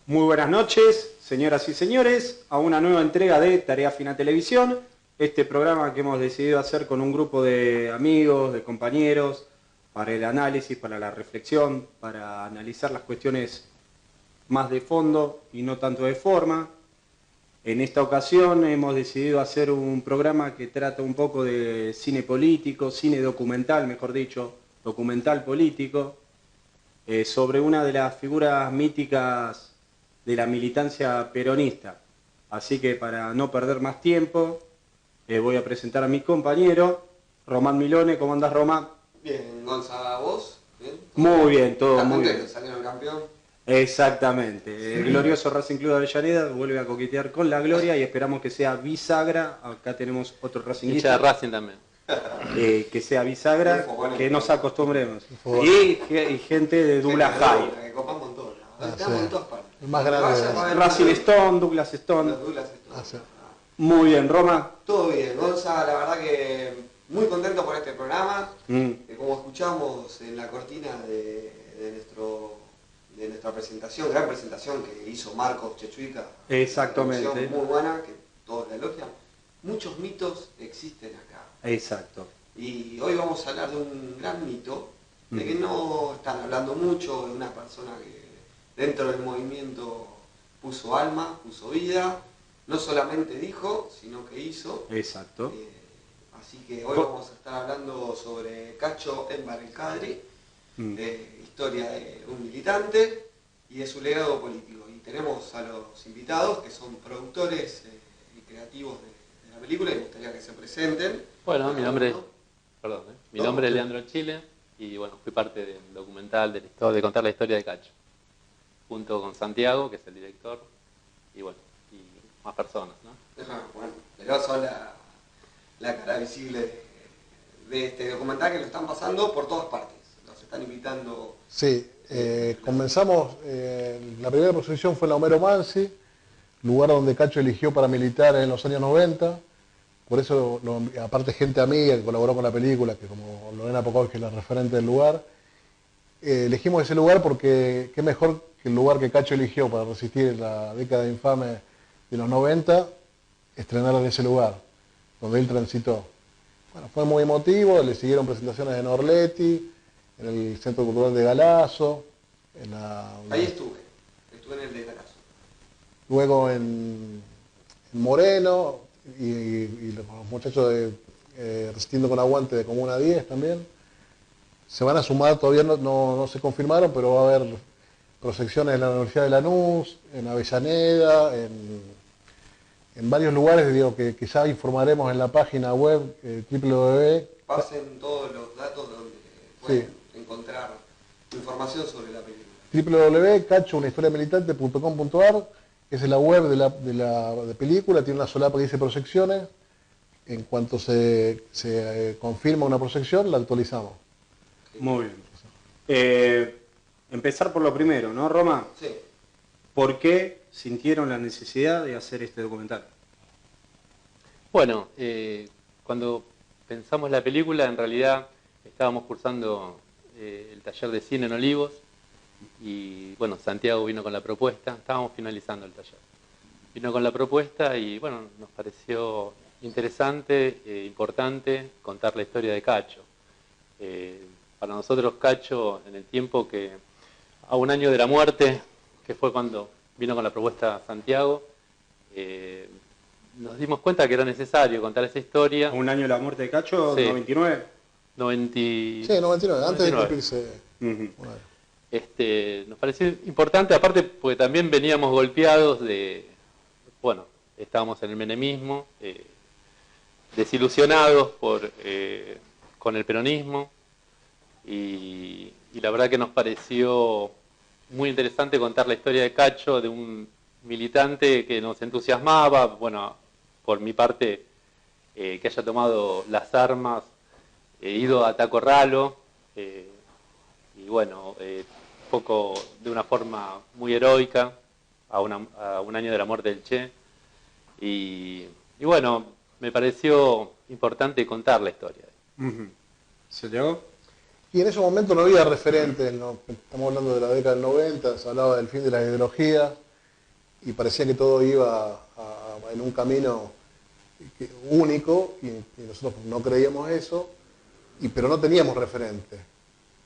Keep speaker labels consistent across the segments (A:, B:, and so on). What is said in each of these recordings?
A: Muy buenas noches, señoras y señores, a una nueva entrega de Tarea Fina Televisión, este programa que hemos decidido hacer con un grupo de amigos, de compañeros, para el análisis, para la reflexión, para analizar las cuestiones más de fondo y no tanto de forma. En esta ocasión hemos decidido hacer un programa que trata un poco de cine político, cine documental, mejor dicho, documental político, sobre una de las figuras míticas de la militancia peronista. Así que para no perder más tiempo, voy a presentar a mi compañero, Román Milone. ¿Cómo andás, Román?
B: Bien, Gonza, ¿vos? ¿Bien?
A: Muy bien, todo muy bien.
B: ¿Salieron campeón?
A: Exactamente. El glorioso Racing Club de Avellaneda vuelve a coquetear con la gloria y esperamos que sea bisagra. Acá tenemos otro
C: Hincha
A: racingista.
C: de Racing también.
A: Que sea bisagra, que nos acostumbremos. Y gente de Douglas High.
B: Que copa un montón. Estamos en todas partes.
D: El más grande.
A: Racing Stone, Douglas Stone.
B: Sí.
A: Muy bien, Roma.
B: Todo bien, Gonza, la verdad que muy contento por este programa. Como escuchamos en la cortina de nuestra presentación, gran presentación que hizo Marcos Chechuica.
A: Exactamente.
B: Muy buena, que todos la elogian. Muchos mitos existen acá.
A: Exacto.
B: Y hoy vamos a hablar de un gran mito, de que no están hablando mucho, de una persona que dentro del movimiento puso alma, puso vida, no solamente dijo, sino que hizo.
A: Exacto.
B: Así que hoy vamos a estar hablando sobre Cacho Enver El Cadri, historia de un militante y de su legado político. Y tenemos a los invitados que son productores y creativos de la película y me gustaría que se presenten.
C: Bueno, mi nombre es Leandro Chile y bueno, fui parte del documental de contar la historia de Cacho, junto con Santiago, que es el director, y bueno, y más personas, ¿no?
B: Bueno, pero son la cara visible de este documental que lo están pasando por todas partes. Los están invitando.
D: Sí, comenzamos, la primera proyección fue en la Homero Mansi, lugar donde Cacho eligió para militar en los años 90. Por eso, aparte gente amiga que colaboró con la película, que como Lorena Pocol, que es la referente del lugar, elegimos ese lugar porque qué mejor que el lugar que Cacho eligió para resistir la década infame de los 90, estrenar en ese lugar, donde él transitó. Bueno, fue muy emotivo, le siguieron presentaciones en Orleti, en el Centro Cultural de Galazo,
B: Ahí estuve en el de Galazo.
D: Luego en Moreno, y los muchachos de Resistiendo con Aguante de Comuna 10 también. Se van a sumar, todavía no se confirmaron, pero va a haber proyecciones en la Universidad de Lanús, en Avellaneda, en varios lugares, digo, que ya informaremos en la página web www.
B: Pasen todos los datos donde pueden encontrar información sobre la película.
D: www.cachounahistoriamilitante.com.ar. Esa es la web de la película, tiene una solapa que dice proyecciones. En cuanto se confirma una proyección, la actualizamos.
A: Muy bien. Empezar por lo primero, ¿no, Roma?
B: Sí.
A: ¿Por qué sintieron la necesidad de hacer este documental?
C: Bueno, cuando pensamos la película, en realidad estábamos cursando el taller de cine en Olivos, y bueno, Santiago vino con la propuesta, estábamos finalizando el taller. Vino con la propuesta y bueno, nos pareció interesante, importante contar la historia de Cacho. Para nosotros Cacho, en el tiempo que, a un año de la muerte, que fue cuando vino con la propuesta Santiago, nos dimos cuenta que era necesario contar esa historia.
A: ¿A un año de la muerte de Cacho? Sí. ¿99?
D: 99, antes de cumplirse.
C: Nos pareció importante, aparte porque también veníamos golpeados bueno, estábamos en el menemismo, desilusionados con el peronismo, y la verdad que nos pareció muy interesante contar la historia de Cacho, de un militante que nos entusiasmaba, bueno, por mi parte, que haya tomado las armas, ido a Tacorralo, y bueno, poco de una forma muy heroica, a un año de la muerte del Che, y bueno, me pareció importante contar la historia.
A: ¿Se llegó?
D: Y en ese momento no había referentes, estamos hablando de la década del 90, se hablaba del fin de la ideología, y parecía que todo iba en un camino único y nosotros no creíamos eso, pero no teníamos referente.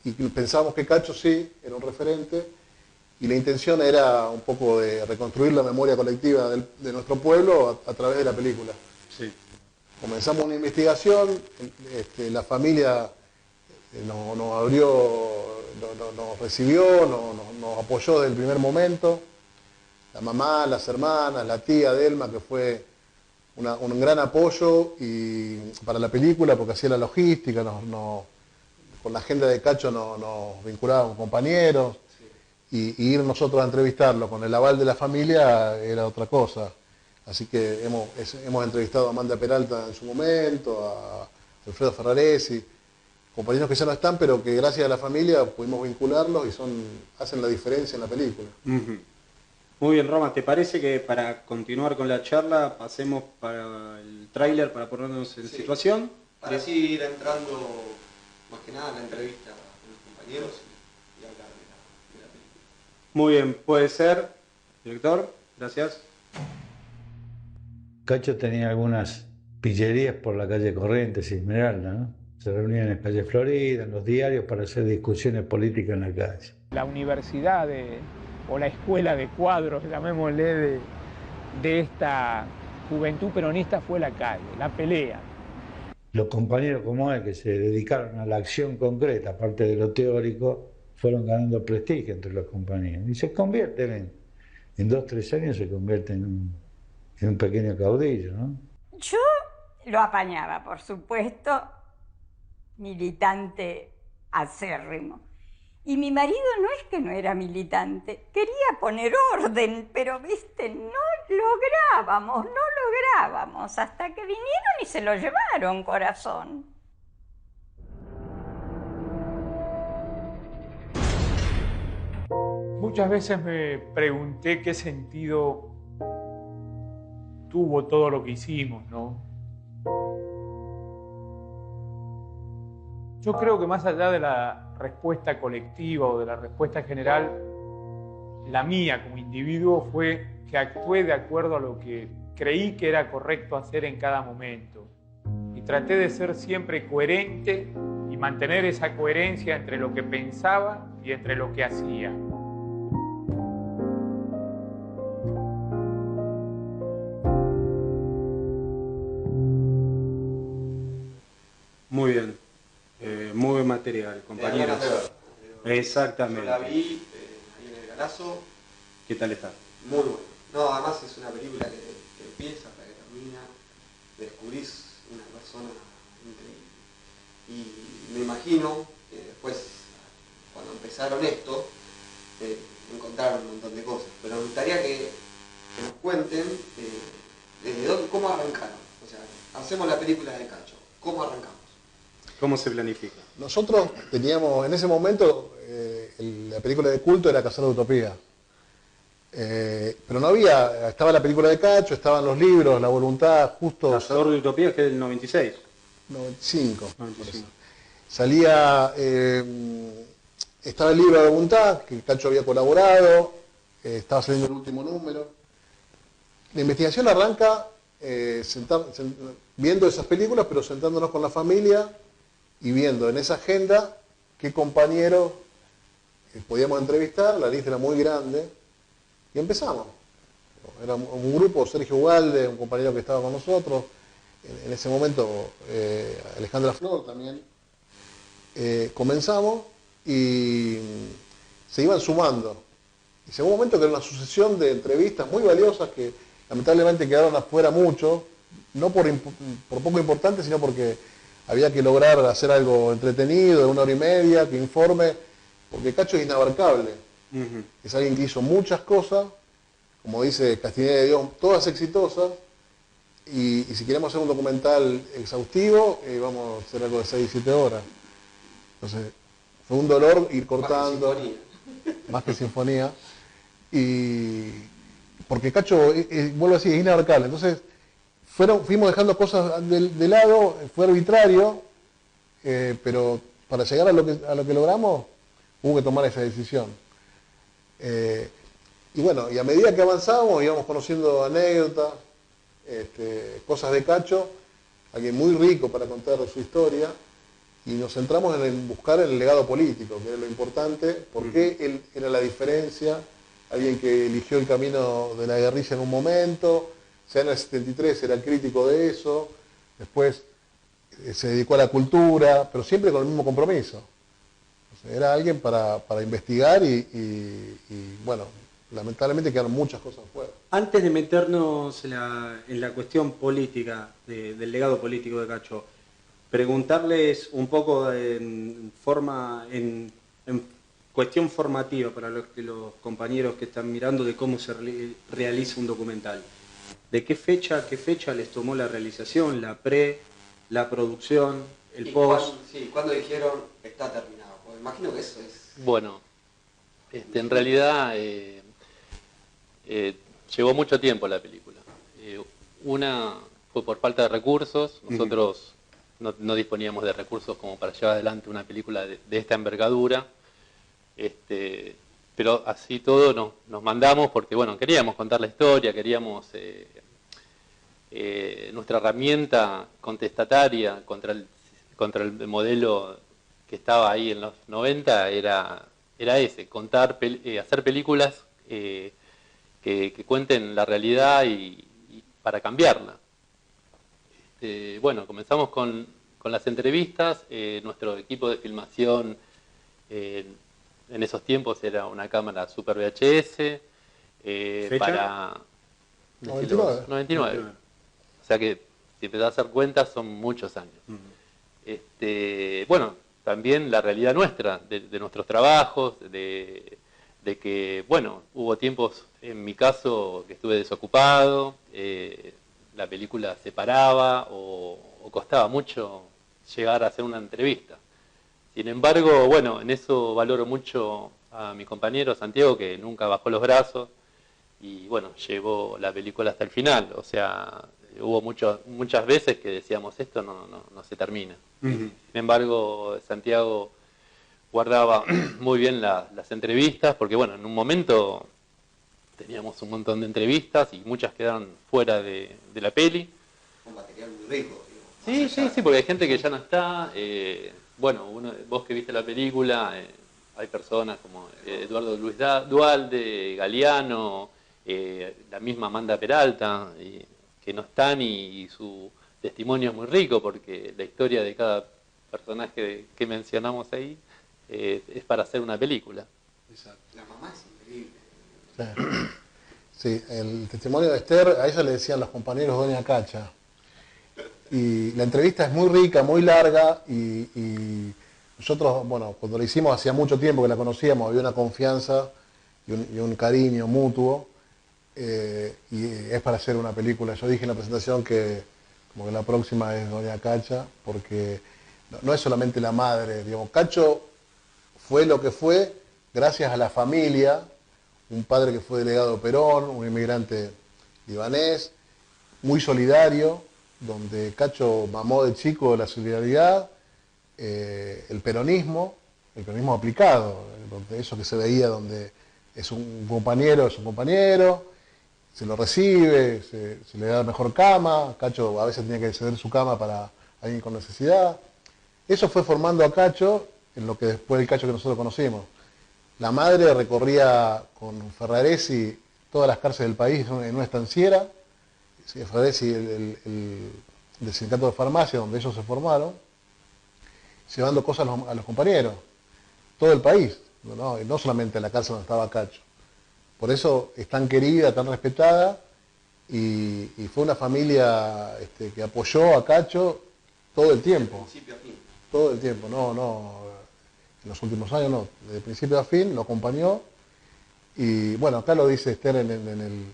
D: Y pensábamos que Cacho sí era un referente y la intención era un poco de reconstruir la memoria colectiva de nuestro pueblo a través de la película.
A: Sí.
D: Comenzamos una investigación, la familia nos abrió, nos recibió, nos apoyó desde el primer momento. La mamá, las hermanas, la tía Delma, que fue un gran apoyo para la película, porque hacía la logística, con la agenda de Cacho nos vinculaba con compañeros, y ir nosotros a entrevistarlo con el aval de la familia era otra cosa. Así que hemos entrevistado a Amanda Peralta en su momento, a Alfredo Ferraresi, compañeros que ya no están, pero que gracias a la familia pudimos vincularlos y hacen la diferencia en la película.
A: Muy bien, Roma, ¿te parece que para continuar con la charla pasemos para el tráiler para ponernos en situación?
B: Para así ir entrando más que nada en la entrevista con los compañeros y hablar de la película.
A: Muy bien, puede ser. Director, gracias.
E: Cacho tenía algunas pillerías por la calle Corrientes y Esmeralda, ¿no? Se reunían en calle Florida, en los diarios, para hacer discusiones políticas en la calle.
F: La universidad o la escuela de cuadros, llamémosle, de esta juventud peronista fue la calle, la pelea.
E: Los compañeros como él, que se dedicaron a la acción concreta, aparte de lo teórico, fueron ganando prestigio entre los compañeros. Y se convierten en 2 o 3 años se convierten en un pequeño caudillo, ¿no?
G: Yo lo apañaba, por supuesto, militante acérrimo. Y mi marido no es que no era militante, quería poner orden, pero, viste, no lográbamos, hasta que vinieron y se lo llevaron, corazón.
F: Muchas veces me pregunté qué sentido tuvo todo lo que hicimos, ¿no? Yo creo que más allá de la respuesta colectiva o de la respuesta general, la mía como individuo fue que actué de acuerdo a lo que creí que era correcto hacer en cada momento. Y traté de ser siempre coherente y mantener esa coherencia entre lo que pensaba y entre lo que hacía.
A: Muy bien. Muy buen material, compañeros. Exactamente.
B: Yo la vi ahí en el Galazo.
A: ¿Qué tal está?
B: Muy bueno. No, además es una película que empieza hasta que termina. Descubrís una persona increíble. Y me imagino que después, cuando empezaron esto, encontraron un montón de cosas. Pero me gustaría que nos cuenten cómo arrancaron. O sea, hacemos la película de Cacho. ¿Cómo arrancamos?
A: ¿Cómo se planifica?
D: Nosotros teníamos, en ese momento, la película de culto era Cazador de Utopía. Pero no había, estaba la película de Cacho, estaban los libros, La Voluntad, justo...
A: Cazador de Utopía, que es del 96.
D: 95.
A: 95.
D: Salía, estaba el libro de La Voluntad, que Cacho había colaborado, estaba saliendo el último número. La investigación arranca viendo esas películas, pero sentándonos con la familia y viendo en esa agenda qué compañeros podíamos entrevistar. La lista era muy grande y empezamos. Era un grupo, Sergio Ugalde, un compañero que estaba con nosotros, en ese momento Alejandra Flor también. Comenzamos y se iban sumando. Y llegó un momento que era una sucesión de entrevistas muy valiosas que lamentablemente quedaron afuera mucho, no por poco importante, sino porque había que lograr hacer algo entretenido, de 1 hora y media, que informe, porque Cacho es inabarcable. Es alguien que hizo muchas cosas, como dice Castiñeda de Dios, todas exitosas, y si queremos hacer un documental exhaustivo, vamos a hacer algo de 6 y 7 horas. Entonces, fue un dolor ir cortando, más que sinfonía, y porque Cacho, vuelvo a decir, es inabarcable. Entonces, fuimos dejando cosas de lado, fue arbitrario, pero para llegar a lo que logramos, hubo que tomar esa decisión. Y bueno, y a medida que avanzábamos íbamos conociendo anécdotas, cosas de Cacho, alguien muy rico para contar su historia, y nos centramos en buscar el legado político, que era lo importante, porque él era la diferencia, alguien que eligió el camino de la guerrilla en un momento, ya en el 73 era crítico de eso, después se dedicó a la cultura, pero siempre con el mismo compromiso. O sea, era alguien para investigar y bueno, lamentablemente quedaron muchas cosas fuera.
A: Antes de meternos en la cuestión política, del legado político de Cacho, preguntarles un poco en cuestión formativa para los compañeros que están mirando de cómo se realiza un documental. ¿De qué fecha a qué fecha les tomó la realización, la producción, el post?
B: ¿Cuándo dijeron está terminado? Pues imagino que eso es...
C: Bueno, en realidad llevó mucho tiempo la película. Una fue por falta de recursos. Nosotros no disponíamos de recursos como para llevar adelante una película de esta envergadura. Pero así todo nos mandamos porque bueno, queríamos contar la historia, queríamos nuestra herramienta contestataria contra el modelo que estaba ahí en los 90 era ese, hacer películas que cuenten la realidad y para cambiarla. Bueno, comenzamos con las entrevistas. Nuestro equipo de filmación en esos tiempos era una cámara Super VHS para 99. O sea que si te das a dar cuenta son muchos años. Bueno, también la realidad nuestra, de nuestros trabajos, de que, bueno, hubo tiempos, en mi caso, que estuve desocupado, la película se paraba o costaba mucho llegar a hacer una entrevista. Sin embargo, bueno, en eso valoro mucho a mi compañero Santiago, que nunca bajó los brazos y, bueno, llevó la película hasta el final. O sea, hubo muchas veces que decíamos, esto no se termina. Sin embargo, Santiago guardaba muy bien las entrevistas, porque, bueno, en un momento teníamos un montón de entrevistas y muchas quedaron fuera de la peli.
B: Un material muy rico.
C: Sí, porque hay gente que ya no está. Bueno, vos que viste la película, hay personas como Eduardo Luis Dualde, Galeano, la misma Amanda Peralta, que no están y su testimonio es muy rico porque la historia de cada personaje que mencionamos ahí es para hacer una película.
B: Exacto. La mamá es increíble.
D: Sí, el testimonio de Esther, a ella le decían los compañeros Doña Cacha. Y la entrevista es muy rica, muy larga y nosotros, bueno, cuando la hicimos hacía mucho tiempo que la conocíamos, había una confianza y un cariño mutuo y es para hacer una película. Yo dije en la presentación que como que la próxima es Doña Cacha, porque no es solamente la madre, digamos, Cacho fue lo que fue gracias a la familia, un padre que fue delegado de Perón, un inmigrante libanés, muy solidario, donde Cacho mamó de chico la solidaridad, el peronismo aplicado, donde eso que se veía, donde es un compañero, se lo recibe, se le da mejor cama, Cacho a veces tenía que ceder su cama para alguien con necesidad. Eso fue formando a Cacho en lo que después el Cacho que nosotros conocimos. La madre recorría con Ferraresi todas las cárceles del país en una estanciera, Ferraresi del sindicato de farmacia donde ellos se formaron, llevando cosas a los compañeros, todo el país, no solamente a la cárcel donde estaba Cacho. Por eso es tan querida, tan respetada, y fue una familia que apoyó a Cacho todo el tiempo.
B: De principio a fin.
D: Todo el tiempo, en los últimos años no, de principio a fin, lo acompañó. Y bueno, acá lo dice Esther en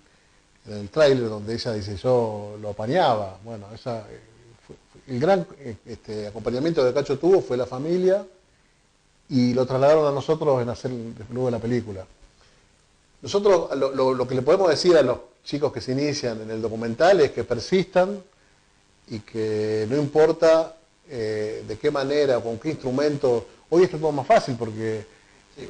D: el tráiler donde ella dice, yo lo apañaba. Bueno, el gran acompañamiento que Cacho tuvo fue la familia y lo trasladaron a nosotros en hacer luego la película. Nosotros lo que le podemos decir a los chicos que se inician en el documental es que persistan y que no importa de qué manera o con qué instrumento. Hoy es todo más fácil porque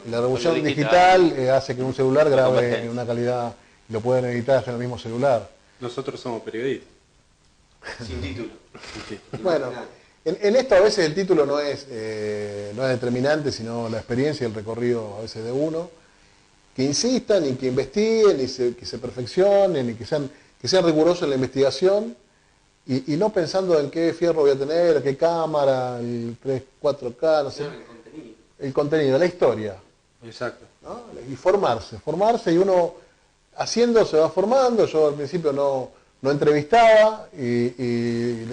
D: La revolución
C: Con lo
D: digital hace que un celular
C: La
D: grabe
C: competencia.
D: en una calidad, lo pueden editar hasta en el mismo celular.
A: Nosotros somos periodistas.
B: Sin título.
D: Bueno, en esto a veces el título no es determinante, sino la experiencia y el recorrido a veces de uno. Que insistan y que investiguen y que se perfeccionen y que sean rigurosos en la investigación y no pensando en qué fierro voy a tener, qué cámara, el 3, 4K, no sé.
B: No, el contenido.
D: El contenido, la historia.
A: Exacto.
D: ¿No? Y formarse y uno haciendo se va formando. Yo al principio no entrevistaba y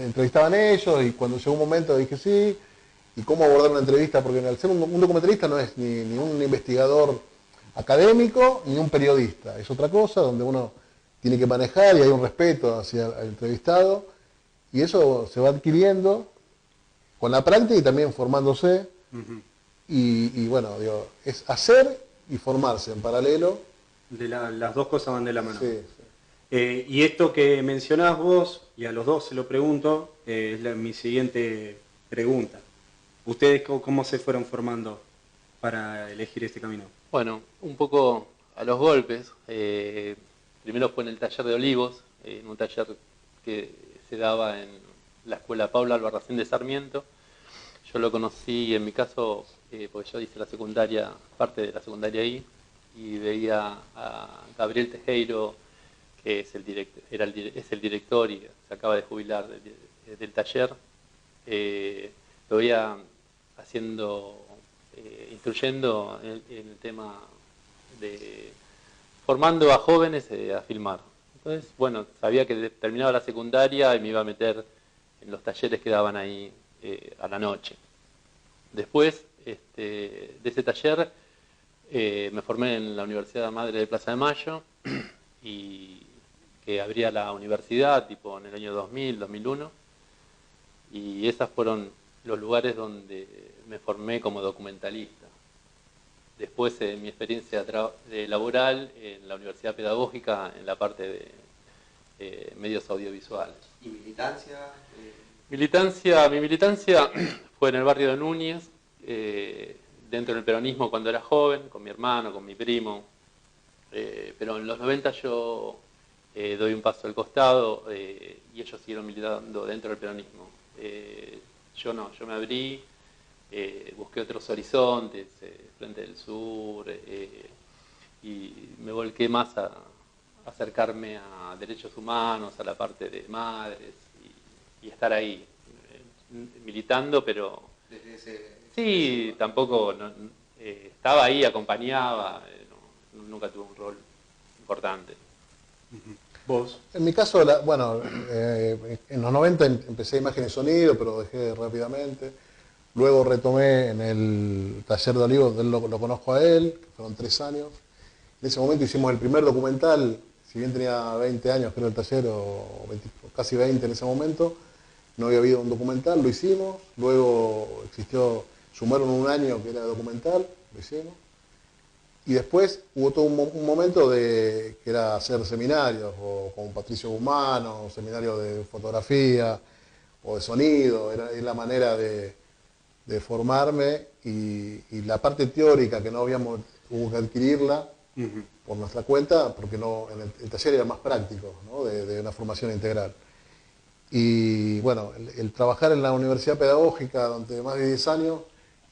D: entrevistaban ellos y cuando llegó un momento dije sí, y cómo abordar una entrevista, porque al ser un documentalista no es ni un investigador académico ni un periodista, es otra cosa donde uno tiene que manejar y hay un respeto hacia el entrevistado y eso se va adquiriendo con la práctica y también formándose. Y bueno, digo, es hacer y formarse en paralelo.
A: Las dos cosas van de la mano.
D: Sí.
A: Y esto que mencionás vos, y a los dos se lo pregunto, es mi siguiente pregunta. ¿Ustedes cómo se fueron formando para elegir este camino?
C: Bueno, un poco a los golpes. Primero fue en el taller de Olivos, en un taller que se daba en la escuela Paula Albarracín de Sarmiento. Yo lo conocí, en mi caso, porque yo hice la secundaria, parte de la secundaria ahí, y veía a Gabriel Tejero, que es el director y se acaba de jubilar del taller. Lo veía instruyendo en el tema de formando a jóvenes a filmar. Entonces, bueno, sabía que terminaba la secundaria y me iba a meter en los talleres que daban ahí a la noche. Después de ese taller me formé en la Universidad Madre de Plaza de Mayo y que abría la universidad tipo en el año 2000, 2001 y esos fueron los lugares donde me formé como documentalista. Después mi experiencia laboral en la Universidad Pedagógica en la parte de medios audiovisuales.
B: ¿Y militancia?
C: Mi militancia fue en el barrio de Núñez, dentro del peronismo cuando era joven, con mi hermano, con mi primo, pero en los 90 yo doy un paso al costado y ellos siguieron militando dentro del peronismo. Yo no, yo me abrí, busqué otros horizontes, Frente del Sur, y me volqué más a acercarme a derechos humanos, a la parte de madres, y estar ahí, militando, pero
B: Desde ese...
C: sí, tampoco, estaba ahí, acompañaba, nunca tuve un rol importante.
A: ¿Vos?
D: En mi caso, en los 90 empecé imagen y sonido, pero dejé rápidamente. Luego retomé en el taller de Olivos, lo conozco a él, que fueron 3 años. En ese momento hicimos el primer documental, si bien tenía 20 años creo el taller, o casi 20 en ese momento, no había habido un documental, lo hicimos. Luego sumaron un año que era documental, lo hicimos. Y después hubo todo un momento que era hacer seminarios, o con Patricio Guzmán, o seminarios de fotografía, o de sonido, era la manera de formarme, y la parte teórica que no hubo que adquirirla por nuestra cuenta, porque el taller era más práctico, ¿no? de una formación integral. Y bueno, el trabajar en la Universidad Pedagógica durante más de 10 años,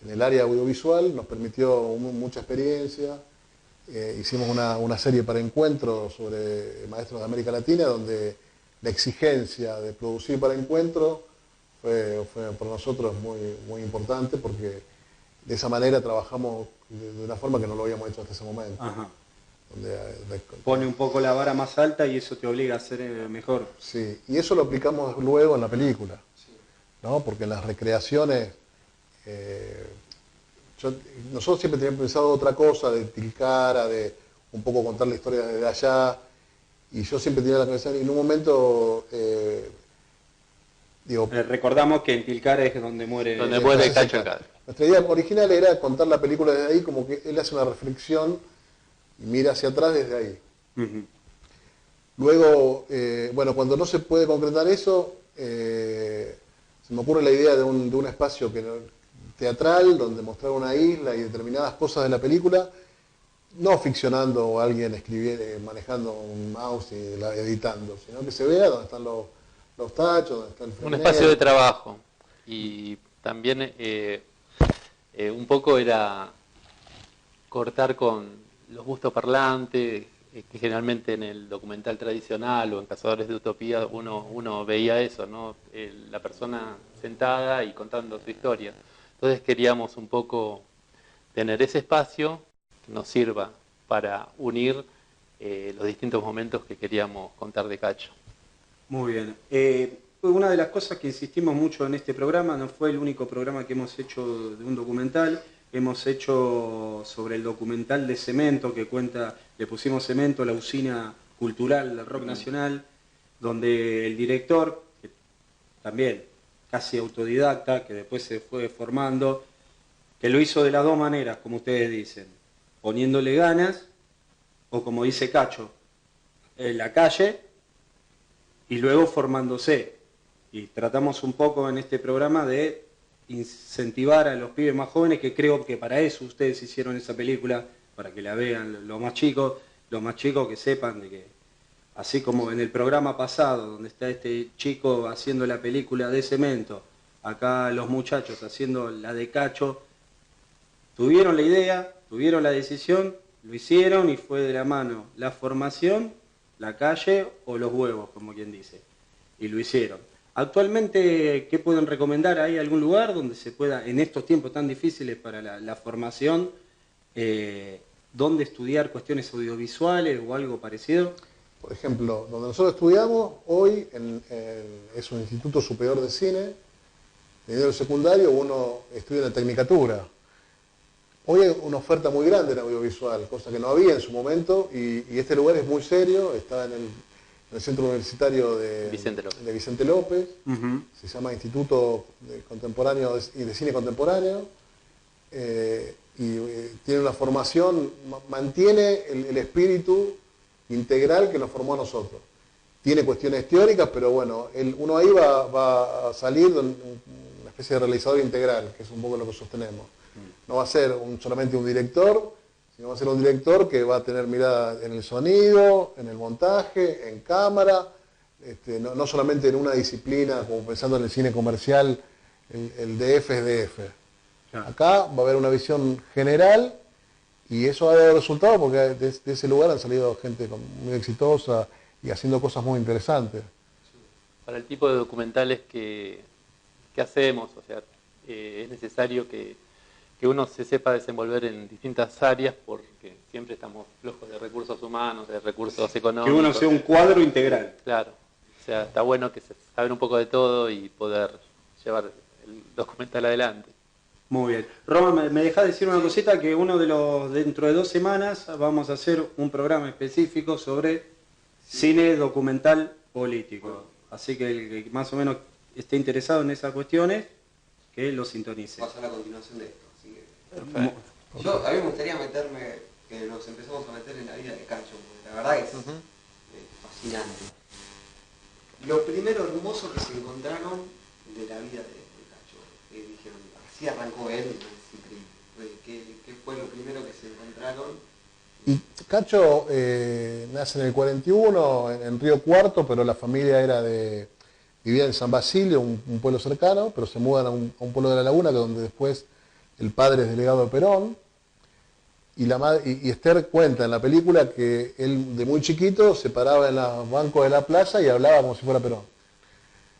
D: en el área audiovisual, nos permitió mucha experiencia. Hicimos una serie para Encuentro sobre maestros de América Latina, donde la exigencia de producir para Encuentro fue para nosotros muy importante, porque de esa manera trabajamos de una forma que no lo habíamos hecho hasta ese momento.
A: Ajá.
D: Donde,
A: Pone un poco la vara más alta y eso te obliga a ser mejor.
D: Sí, y eso lo aplicamos luego en la película, ¿no? Porque en las recreaciones, nosotros siempre teníamos pensado otra cosa, de Tilcara, de un poco contar la historia desde allá, y yo siempre tenía la cabeza, y en un momento,
A: recordamos que en Tilcara es donde muere
C: Cacho Cadre.
D: Nuestra idea original era contar la película desde ahí, como que él hace una reflexión y mira hacia atrás desde ahí. Luego, cuando no se puede concretar eso, se me ocurre la idea de un espacio que teatral, donde mostrar una isla y determinadas cosas de la película, no ficcionando o alguien escribiendo, manejando un mouse y editando, sino que se vea dónde están los tachos, dónde está el
C: un espacio de trabajo. Y también un poco era cortar con los gustoparlantes, que generalmente en el documental tradicional o en Cazadores de Utopía uno veía eso, ¿no? La persona sentada y contando su historia. Entonces queríamos un poco tener ese espacio que nos sirva para unir los distintos momentos que queríamos contar de Cacho.
A: Muy bien. Una de las cosas que insistimos mucho en este programa, no fue el único programa que hemos hecho de un documental, hemos hecho sobre el documental de Cemento, que cuenta, le pusimos Cemento, la usina cultural del rock nacional, donde el director, que también casi autodidacta, que después se fue formando, que lo hizo de las dos maneras, como ustedes dicen, poniéndole ganas, o como dice Cacho, en la calle, y luego formándose. Y tratamos un poco en este programa de incentivar a los pibes más jóvenes, que creo que para eso ustedes hicieron esa película, para que la vean los más chicos que sepan de que, así como en el programa pasado, donde está este chico haciendo la película de Cemento, acá los muchachos haciendo la de Cacho, tuvieron la idea, tuvieron la decisión, lo hicieron y fue de la mano la formación, la calle o los huevos, como quien dice, y lo hicieron. Actualmente, ¿qué pueden recomendar? ¿Hay algún lugar donde se pueda, en estos tiempos tan difíciles para la formación, donde estudiar cuestiones audiovisuales o algo parecido?
D: Por ejemplo, donde nosotros estudiamos hoy es un Instituto Superior de Cine, de nivel secundario uno estudia la Tecnicatura. Hoy hay una oferta muy grande en audiovisual, cosa que no había en su momento, y este lugar es muy serio, está en el Centro Universitario de Vicente López, se llama Instituto Contemporáneo de Cine Contemporáneo, tiene una formación, mantiene el espíritu integral que nos formó a nosotros. Tiene cuestiones teóricas, pero bueno, uno ahí va a salir de una especie de realizador integral, que es un poco lo que sostenemos. No va a ser solamente un director, sino va a ser un director que va a tener mirada en el sonido, en el montaje, en cámara, no solamente en una disciplina, como pensando en el cine comercial, el DF es DF. Acá va a haber una visión general y eso va a dar resultado porque de ese lugar han salido gente muy exitosa y haciendo cosas muy interesantes.
C: Para el tipo de documentales que hacemos, o sea, es necesario que uno se sepa desenvolver en distintas áreas porque siempre estamos flojos de recursos humanos, de recursos económicos.
A: Que uno sea un cuadro integral.
C: Claro, o sea, está bueno que se saber un poco de todo y poder llevar el documental adelante.
A: Muy bien. Roma, me dejás decir una cosita, que dentro de 2 semanas vamos a hacer un programa específico sobre cine documental político. Así que el que más o menos esté interesado en esas cuestiones, que lo sintonice.
B: Pasa a la continuación de esto. A mí me gustaría que nos empezamos a meter en la vida de Cacho, porque la verdad es fascinante. Lo primero hermoso que se encontraron de la vida de Cacho, dijeron, así arrancó él, es increíble. ¿Qué fue lo primero que se encontraron?
D: Y Cacho nace en el 41, en Río Cuarto, pero la familia vivía en San Basilio, un pueblo cercano, pero se mudan a un pueblo de la Laguna, que donde después el padre es delegado de Perón, y Esther cuenta en la película que él de muy chiquito se paraba en los bancos de la plaza y hablaba como si fuera Perón.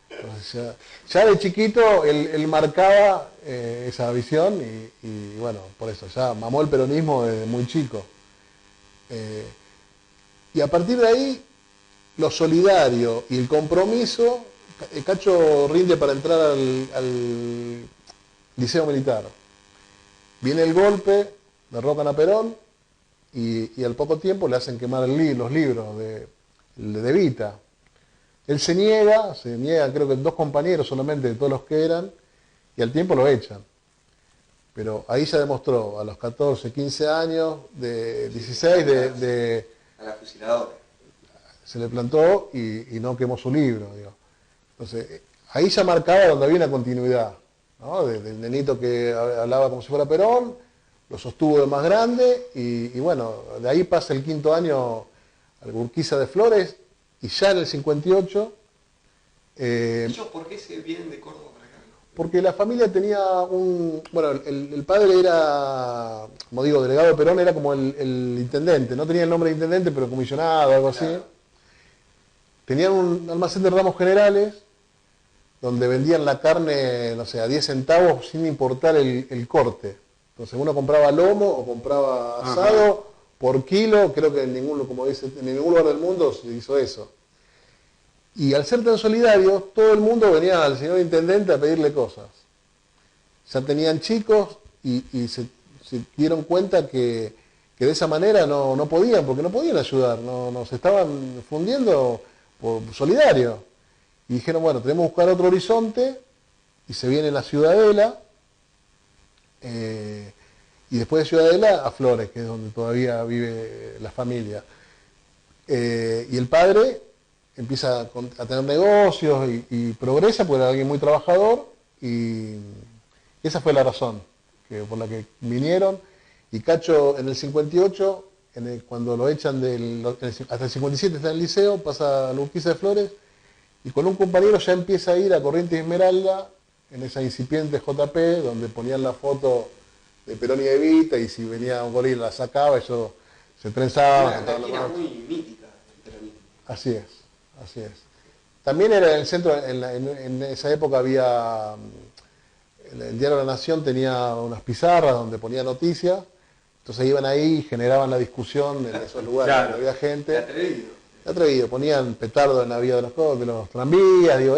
D: Entonces, ya de chiquito él marcaba esa visión y bueno, por eso, ya mamó el peronismo desde muy chico. Y a partir de ahí, lo solidario y el compromiso, Cacho rinde para entrar al Liceo Militar. Viene el golpe, derrocan a Perón y al poco tiempo le hacen quemar los libros de Evita. Él se niega, creo que 2 compañeros solamente de todos los que eran, y al tiempo lo echan. Pero ahí ya demostró, a los 14, 15 años, de 16,
B: a la fusiladora.
D: Se le plantó y no quemó su libro. Digo. Entonces, ahí ya marcaba donde había una continuidad. ¿no? Del nenito que hablaba como si fuera Perón, lo sostuvo de más grande y bueno, de ahí pasa el 5.º año al Urquiza de Flores y ya en el 58...
B: ¿Ellos por qué se vienen de Córdoba para acá?
D: Porque la familia tenía bueno, el padre era, como digo, delegado de Perón, era como el intendente, no tenía el nombre de intendente, pero comisionado, algo así.
B: Claro.
D: Tenían un almacén de ramos generales, donde vendían la carne, no sé, a 10 centavos sin importar el corte. Entonces uno compraba lomo o compraba asado por kilo, creo que en ningún, como dice, en ningún lugar del mundo se hizo eso. Y al ser tan solidarios, todo el mundo venía al señor intendente a pedirle cosas. Ya tenían chicos y se dieron cuenta que de esa manera no podían, porque no podían ayudar, no se estaban fundiendo por solidarios. Y dijeron, bueno, tenemos que buscar otro horizonte, y se viene la Ciudadela, y después de Ciudadela a Flores, que es donde todavía vive la familia. Y el padre empieza a tener negocios y progresa porque era alguien muy trabajador, y esa fue la razón por la que vinieron. Y Cacho en el 58, cuando lo echan hasta el 57 está en el liceo, pasa a Urquiza de Flores, y con un compañero ya empieza a ir a Corrientes y Esmeralda, en esa incipiente JP, donde ponían la foto de Perón y Evita, y si venía un gorila la sacaba, ellos se trenzaban.
B: Una esquina muy mítica del peronismo.
D: Así es, así es. También era en el centro, en esa época había, el Diario de la Nación tenía unas pizarras donde ponía noticias, entonces iban ahí y generaban la discusión en esos lugares,
A: Claro.
D: donde había gente.
B: Atrevido.
D: Ponían petardo en la vía de los tranvías, digo,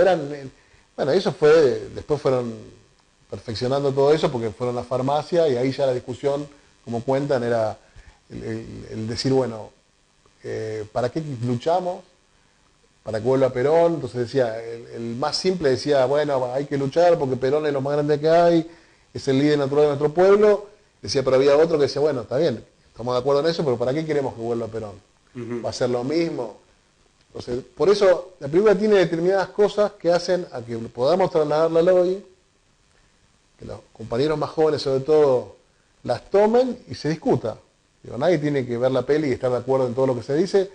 D: bueno, eso fue, después fueron perfeccionando todo eso porque fueron a la farmacia y ahí ya la discusión, como cuentan, era el decir, bueno, ¿para qué luchamos? Para que vuelva Perón. Entonces decía, el más simple decía, bueno, hay que luchar porque Perón es lo más grande que hay, es el líder natural de nuestro pueblo. Decía, pero había otro que decía, bueno, está bien, estamos de acuerdo en eso, pero ¿para qué queremos que vuelva Perón? ¿Va a ser lo mismo? Entonces, por eso la película tiene determinadas cosas que hacen a que podamos trasladarla hoy, que los compañeros más jóvenes sobre todo las tomen y se discuta. Digo, nadie tiene que ver la peli y estar de acuerdo en todo lo que se dice,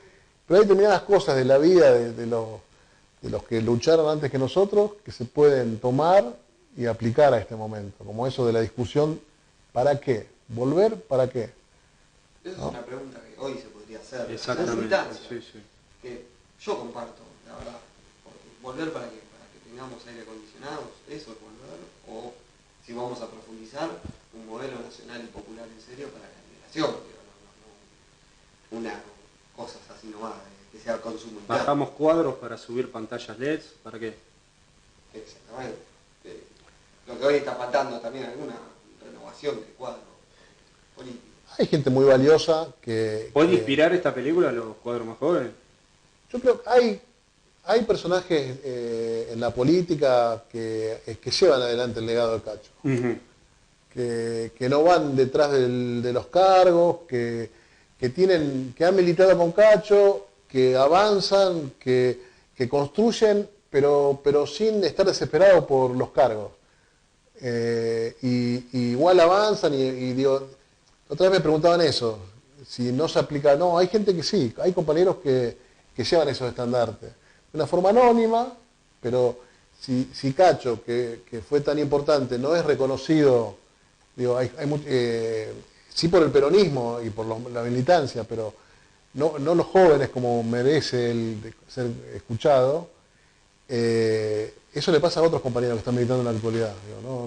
D: pero hay determinadas cosas de la vida de los que lucharon antes que nosotros que se pueden tomar y aplicar a este momento, como eso de la discusión, ¿para qué? ¿Volver? ¿Para qué?
B: Esa es una pregunta que hoy se podría hacer.
A: Exactamente.
B: Sí. Que yo comparto, la verdad. ¿Volver para qué? ¿Para que tengamos aire acondicionado? ¿Eso es volver? ¿O si vamos a profundizar, un modelo nacional y popular en serio para la migración? No una cosas así nomás, que sea consumo interno.
A: Bajamos cuadros para subir pantallas LEDs, ¿para qué?
B: Exactamente. Lo que hoy está faltando también alguna renovación de cuadro político.
D: Hay gente muy valiosa que...
A: ¿Puede inspirar esta película a los cuadros más jóvenes?
D: Yo creo que hay personajes en la política que llevan adelante el legado de Cacho. Que no van detrás de los cargos, que han militado con Cacho, que avanzan, que construyen, pero sin estar desesperados por los cargos. Y igual avanzan y digo, otra vez me preguntaban eso, si no se aplica, no, hay gente que sí, hay compañeros que llevan esos estandartes, de una forma anónima, pero si Cacho, que fue tan importante, no es reconocido, digo, sí por el peronismo y por la militancia, pero no los jóvenes como merece el ser escuchado, eso le pasa a otros compañeros que están militando en la actualidad. Digo,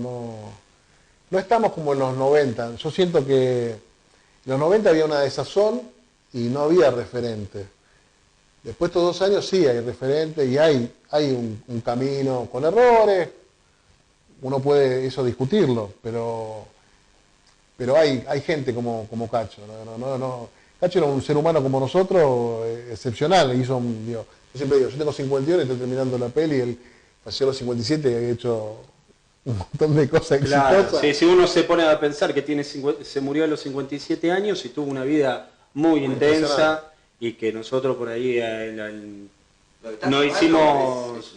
D: no estamos como en los 90. Yo siento que en los 90 había una desazón y no había referente. Después de estos 2 años sí hay referente y hay un camino con errores. Uno puede eso discutirlo, pero hay gente como Cacho. Cacho era un ser humano como nosotros, excepcional. Yo siempre digo, yo tengo 51 y estoy terminando la peli, él pasó a los 57 y había hecho un montón de cosas exitosas.
A: Claro, si uno se pone a pensar que se murió a los 57 años y tuvo una vida muy intensa y que nosotros por ahí no hicimos...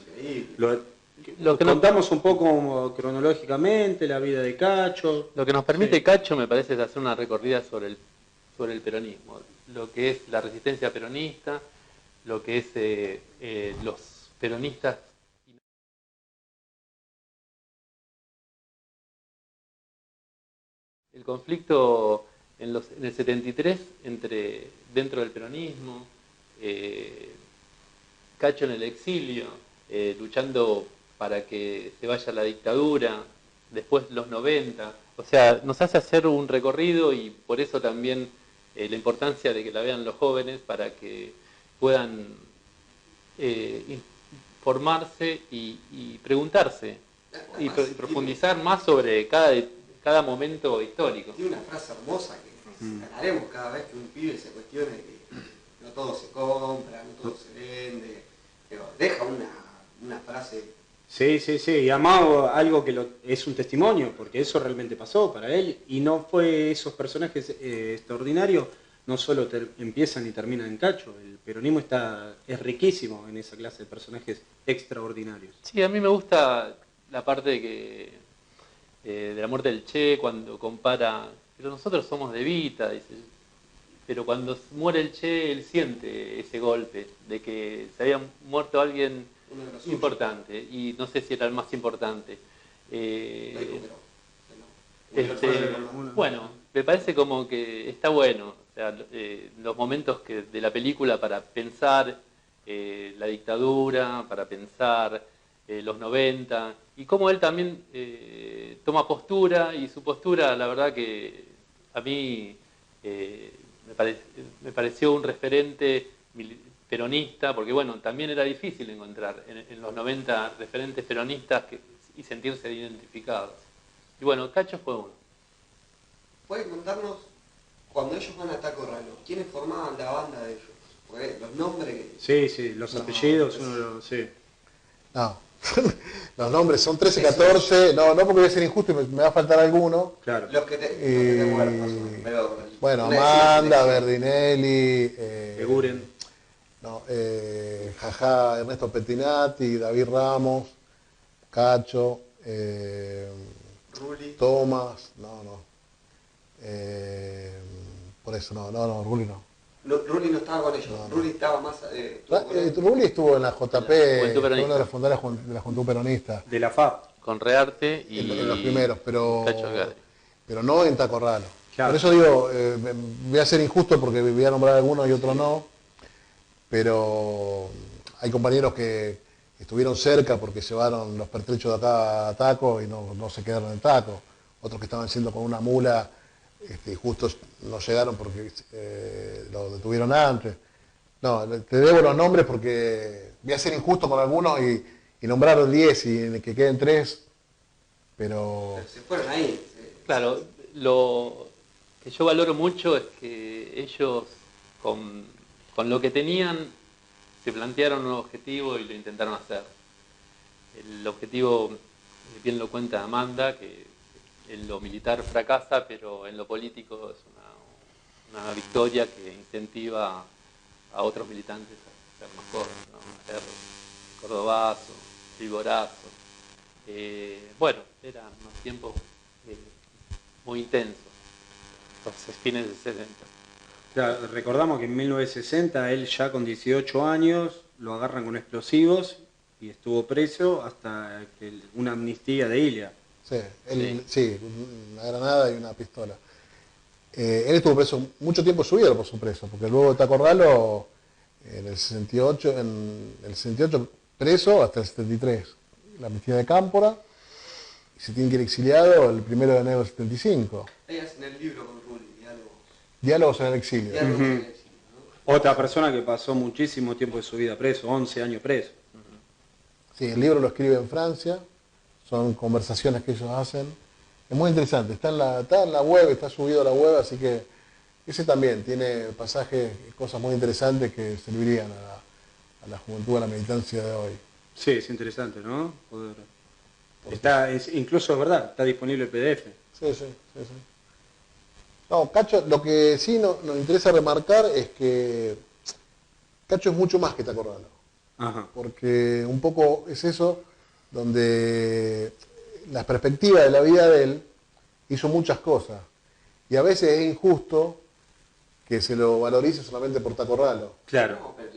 C: Lo que nos,
A: Contamos un poco cronológicamente la vida de Cacho.
C: lo que nos permite
A: Sí.
C: Cacho, me parece, es hacer una recorrida sobre el peronismo, lo que es la resistencia peronista, lo que es los peronistas. El conflicto en el 73 dentro del peronismo, Cacho en el exilio, luchando para que se vaya la dictadura, después los 90, o sea, nos hace hacer un recorrido y por eso también la importancia de que la vean los jóvenes para que puedan informarse y preguntarse y profundizar más sobre cada momento histórico.
B: Tiene una frase hermosa que ganaremos cada vez que un pibe se cuestione que no todo se compra, no todo se vende, pero deja una frase.
A: Sí, sí, sí, y además algo que es un testimonio, porque eso realmente pasó para él, y no fue esos personajes extraordinarios, no solo empiezan y terminan en Cacho, el peronismo es riquísimo en esa clase de personajes extraordinarios.
C: Sí, a mí me gusta la parte de la muerte del Che, cuando compara, pero nosotros somos de Evita, dice, pero cuando muere el Che, él siente ese golpe de que se había muerto alguien importante, y no sé si era el más importante. Bueno, me parece como que está bueno, o sea, los momentos de la película para pensar la dictadura, para pensar los 90, y cómo él también toma postura, y su postura, la verdad que a mí me pareció un referente peronista, porque bueno, también era difícil encontrar en los 90 referentes peronistas y sentirse identificados. Y bueno, Cacho fue uno.
B: ¿Pueden contarnos, cuando ellos van a Taco Ralo, quiénes formaban la banda de ellos? Porque los nombres...
A: Sí, sí, los
B: No,
A: apellidos,
B: no,
A: sí.
D: No, los nombres son 13, 14, no porque voy a ser injusto y me va a faltar alguno.
A: Claro.
B: Los que te acuerdas, más o menos, pero...
D: Bueno,
B: una
D: Amanda,
B: selección.
D: Verdinelli,
A: Eguren.
D: Jajá, Ernesto Pettinati, David Ramos, Cacho,
B: Rulli.
D: Tomás, por eso Rulli no.
B: Rulli no estaba con ellos, Rulli estaba más... estuvo con él.
D: Rulli estuvo en la JP,
C: Juventud
D: fue
C: Peronista.
D: uno de los fundadores de la Juventud Peronista,
A: De la FAP.
C: Con Rearte y
D: en los primeros,
C: Cacho Gadri.
D: pero no en Tacorralo.
A: Claro.
D: Por eso digo, voy a ser injusto porque voy a nombrar algunos y otros no, pero hay compañeros que estuvieron cerca porque llevaron los pertrechos de acá a Taco y no se quedaron en Taco. Otros que estaban yendo con una mula y justo no llegaron porque lo detuvieron antes. No, te debo los nombres porque voy a ser injusto con algunos y nombrar 10 y que queden 3, pero...
B: Pero se fueron ahí.
C: Claro, lo que yo valoro mucho es que ellos con lo que tenían se plantearon un objetivo y lo intentaron hacer. El objetivo, bien lo cuenta Amanda, que en lo militar fracasa, pero en lo político es una victoria que incentiva a otros militantes a ser mejor, ¿no? A ser Cordobazo, Vigorazo. Bueno, eran unos tiempos muy intensos, entonces fines de 60.
A: Claro, recordamos que en 1960 él ya con 18 años lo agarran con explosivos y estuvo preso hasta que una amnistía de Ilia.
D: Sí, una granada y una pistola. Él estuvo preso mucho tiempo en su vida, por su preso, porque luego de Tacorralo, en el 68 preso hasta el 73. La amnistía de Cámpora, y se tiene que ir exiliado el 1 de enero del 75.
B: Ahí hacen el libro con Rulli,
D: Diálogos en el exilio.
B: diálogos en el exilio, ¿no?
A: Otra persona que pasó muchísimo tiempo de su vida preso, 11 años preso.
D: Sí, el libro lo escribe en Francia, son conversaciones que ellos hacen. Es muy interesante, está en la web, está subido a la web, así que ese también tiene pasajes, cosas muy interesantes que servirían a la juventud, a la militancia de hoy.
A: Sí, es interesante, ¿no? Incluso es verdad, está disponible el PDF.
D: Sí. No, Cacho, lo que sí nos interesa remarcar es que Cacho es mucho más que Tacorralo.
A: Ajá.
D: Porque un poco es eso, donde la perspectiva de la vida de él hizo muchas cosas. Y a veces es injusto que se lo valorice solamente por tacorralo.
A: Claro.
B: No, pero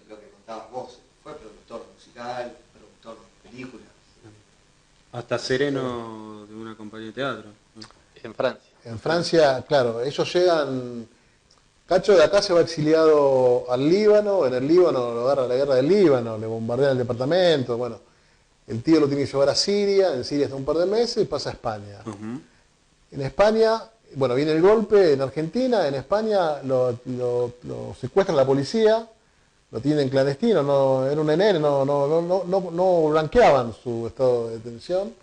B: lo que contabas vos, fue productor musical, productor de películas.
A: Hasta sereno de una compañía de teatro, ¿no?
C: En Francia.
D: En Francia, claro, ellos llegan... Cacho de acá se va exiliado al Líbano, en el Líbano lo agarra la guerra del Líbano, le bombardean el departamento, bueno, el tío lo tiene que llevar a Siria, en Siria está un par de meses y pasa a España. En España, bueno, viene el golpe en Argentina, en España lo secuestra la policía, lo tienen clandestino, no, era un nene, no blanqueaban su estado de detención.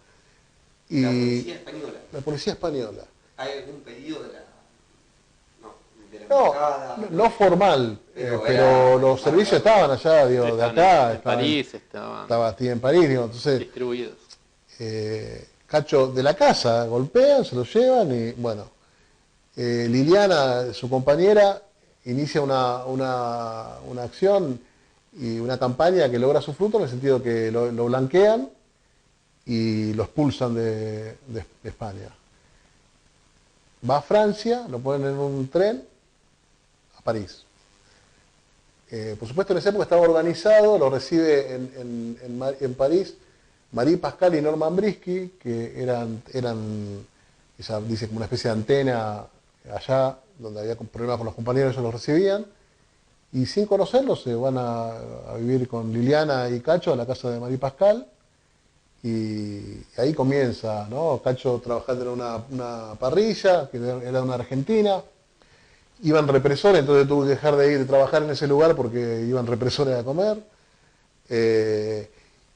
D: Y
B: La policía española.
D: la policía española.
B: ¿Hay algún pedido de la
D: No,
B: embajada?
D: no formal,
B: Pero
D: pero los servicios estaban allá, digo, de
C: Estaban
D: acá.
C: en París, estaban
D: Estaba aquí en París, digo, entonces
C: distribuidos.
D: Cacho de la casa, golpean, se lo llevan y bueno, Liliana, su compañera, inicia una acción y una campaña que logra su fruto en el sentido que lo blanquean y lo expulsan de España. Va a Francia, lo ponen en un tren a París. Por supuesto en esa época estaba organizado, lo recibe en París Marie Pascal y Norman Brisky, que eran ella dice como una especie de antena allá, donde había problemas con los compañeros, ellos los recibían, y sin conocerlos se van a vivir con Liliana y Cacho a la casa de Marie Pascal, y ahí comienza, ¿no? Cacho trabajando en una parrilla, que era una argentina, iban represores, entonces tuvo que dejar de ir a trabajar en ese lugar porque iban represores a comer,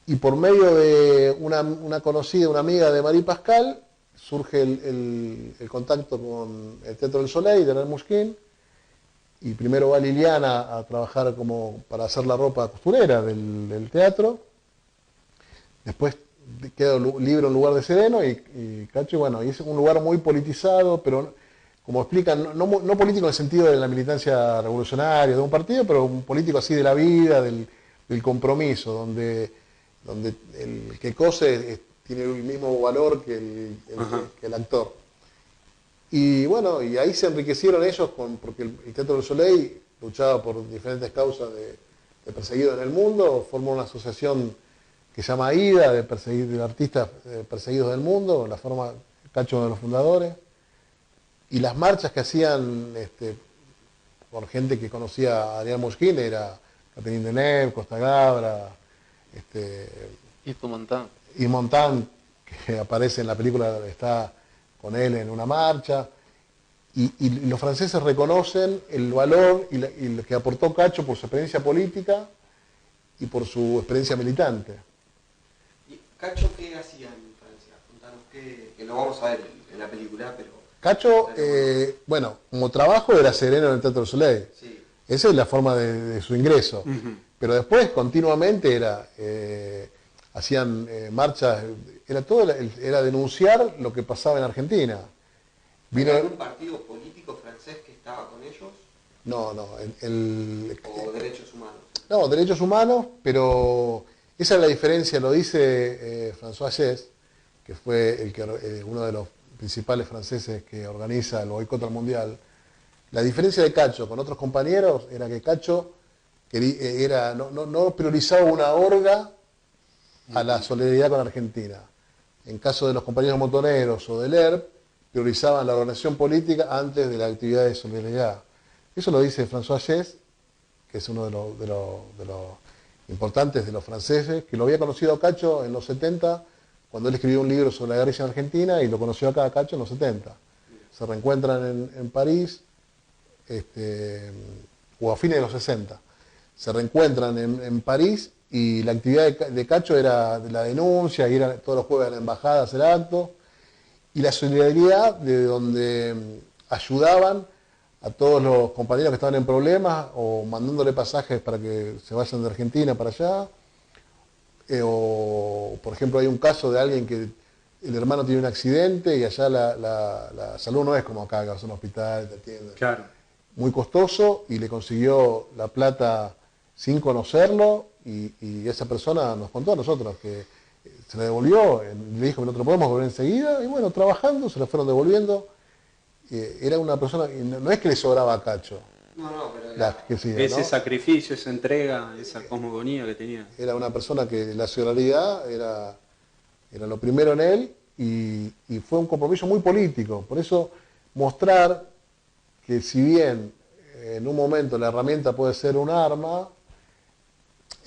D: y por medio de una conocida, una amiga de Marie Pascal, surge el contacto con el Teatro del Soleil de Alain Mouchkine, y primero va Liliana a trabajar como para hacer la ropa costurera del teatro, después queda libre un lugar de sereno y Cacho, bueno, y es un lugar muy politizado, pero como explican, no político en el sentido de la militancia revolucionaria de un partido, pero un político así de la vida, del compromiso, donde el que cose tiene el mismo valor que el actor. Y bueno, y ahí se enriquecieron ellos porque el Teatro del Soleil luchaba por diferentes causas de perseguidos en el mundo, formó una asociación que se llama AIDA, de artistas perseguidos del mundo, la forma Cacho, uno de los fundadores, y las marchas que hacían por gente que conocía a Alain Mouchkine, era Catherine Deneuve, Costa Gabra, y Montand, que aparece en la película, está con él en una marcha, y los franceses reconocen el valor y lo que aportó Cacho por su experiencia política y por su experiencia militante.
B: ¿Y Cacho qué hacía en Francia? Contanos que lo vamos a ver en la película, pero...
D: Cacho, bueno, como trabajo era sereno en el Teatro del Soleil.
B: Sí.
D: Esa es la forma de su ingreso. Pero después, continuamente, hacían marchas, era denunciar lo que pasaba en Argentina.
B: ¿Hay algún partido político francés que estaba con ellos?
D: No,
B: ¿O derechos humanos?
D: No, derechos humanos, pero esa es la diferencia, lo dice François Hess, que fue uno de los principales franceses que organiza el boicot al mundial. La diferencia de Cacho con otros compañeros era que Cacho no priorizaba una orga a la solidaridad con Argentina. En caso de los compañeros montoneros o del ERP, priorizaban la organización política antes de la actividad de solidaridad. Eso lo dice François Hess, que es uno de los importantes de los franceses, que lo había conocido a Cacho en los 70, cuando él escribió un libro sobre la guerrilla en Argentina, y lo conoció acá a Cacho en los 70. Se reencuentran en París, o a fines de los 60. Se reencuentran en París, y la actividad de Cacho era de la denuncia, ir todos los jueves a la embajada a hacer actos, y la solidaridad de donde ayudaban a todos los compañeros que estaban en problemas, o mandándole pasajes para que se vayan de Argentina para allá, o por ejemplo hay un caso de alguien que el hermano tiene un accidente y allá la salud no es como acá, que vas a un hospital, te atienden.
A: Claro.
D: Muy costoso, y le consiguió la plata sin conocerlo, y esa persona nos contó a nosotros que se le devolvió, le dijo que no te lo podemos devolver enseguida, y bueno, trabajando, se lo fueron devolviendo. Era una persona, no es que le sobraba a Cacho.
B: No, pero
A: ese sacrificio, esa entrega, esa cosmogonía que tenía.
D: Era una persona que la solidaridad era lo primero en él, y fue un compromiso muy político. Por eso mostrar que si bien en un momento la herramienta puede ser un arma,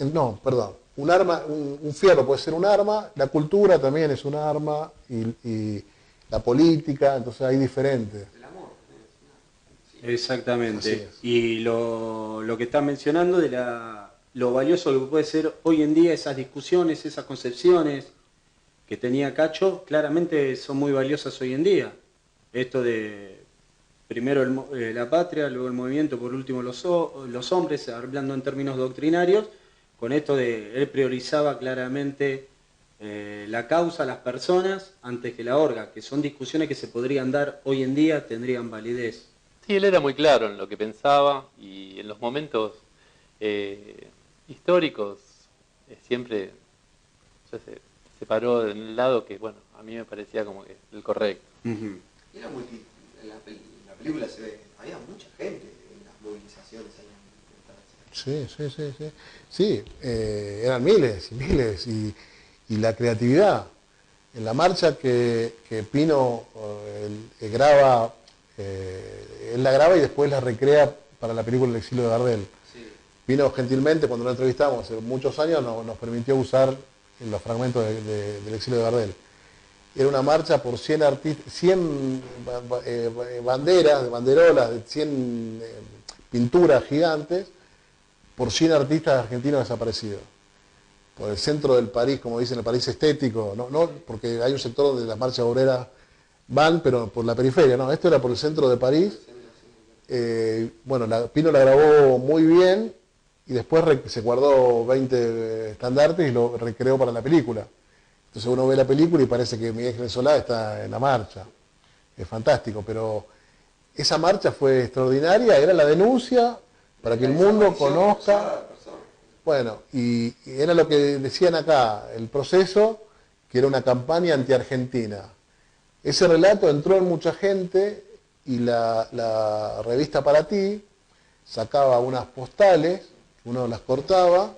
D: un fierro puede ser un arma, la cultura también es un arma, y la política, entonces hay diferentes.
B: el amor.
A: Exactamente. Y lo que estás mencionando de lo valioso que puede ser hoy en día esas discusiones, esas concepciones que tenía Cacho, claramente son muy valiosas hoy en día. Esto de primero la patria, luego el movimiento, por último los hombres, hablando en términos doctrinarios, con esto de él priorizaba claramente la causa, las personas, antes que la orga, que son discusiones que se podrían dar hoy en día, tendrían validez.
C: Sí, él era muy claro en lo que pensaba, y en los momentos históricos siempre se paró en el lado que, bueno, a mí me parecía como que el correcto.
B: Era en la película se ve, había mucha gente en las movilizaciones ahí.
D: Sí, eran miles y miles, y la creatividad. En la marcha que Pino graba, él la graba y después la recrea para la película El exilio de Gardel.
B: Sí.
D: Pino gentilmente, cuando lo entrevistamos hace muchos años, nos permitió usar los fragmentos del exilio de Gardel. Era una marcha por 100 artistas, 100 banderas, banderolas, 100 pinturas gigantes, por 100 artistas argentinos desaparecidos. Por el centro del París, como dicen, el París estético, no porque hay un sector donde las marchas obreras van, pero por la periferia, no, esto era por el centro de París. Pino la grabó muy bien, y después se guardó 20 estandartes y lo recreó para la película. Entonces uno ve la película y parece que Miguel Ángel Solá está en la marcha. Es fantástico, pero esa marcha fue extraordinaria, era la denuncia para que el mundo conozca. Bueno, y era lo que decían acá, el proceso, que era una campaña anti-argentina. Ese relato entró en mucha gente, y la revista Para Ti sacaba unas postales, uno las cortaba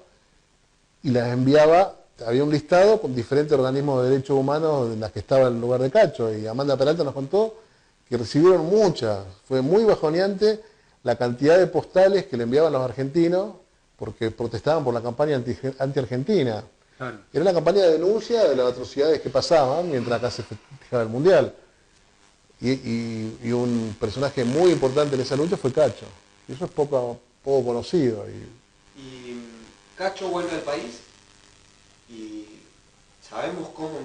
D: y las enviaba. Había un listado con diferentes organismos de derechos humanos en las que estaba el lugar de Cacho, y Amanda Peralta nos contó que recibieron muchas. Fue muy bajoneante la cantidad de postales que le enviaban los argentinos porque protestaban por la campaña anti-argentina.
A: Claro.
D: Era una campaña de denuncia de las atrocidades que pasaban mientras acá se festejaba el Mundial. Y un personaje muy importante en esa lucha fue Cacho. Y eso es poco conocido.
B: Y Cacho vuelve al país y sabemos cómo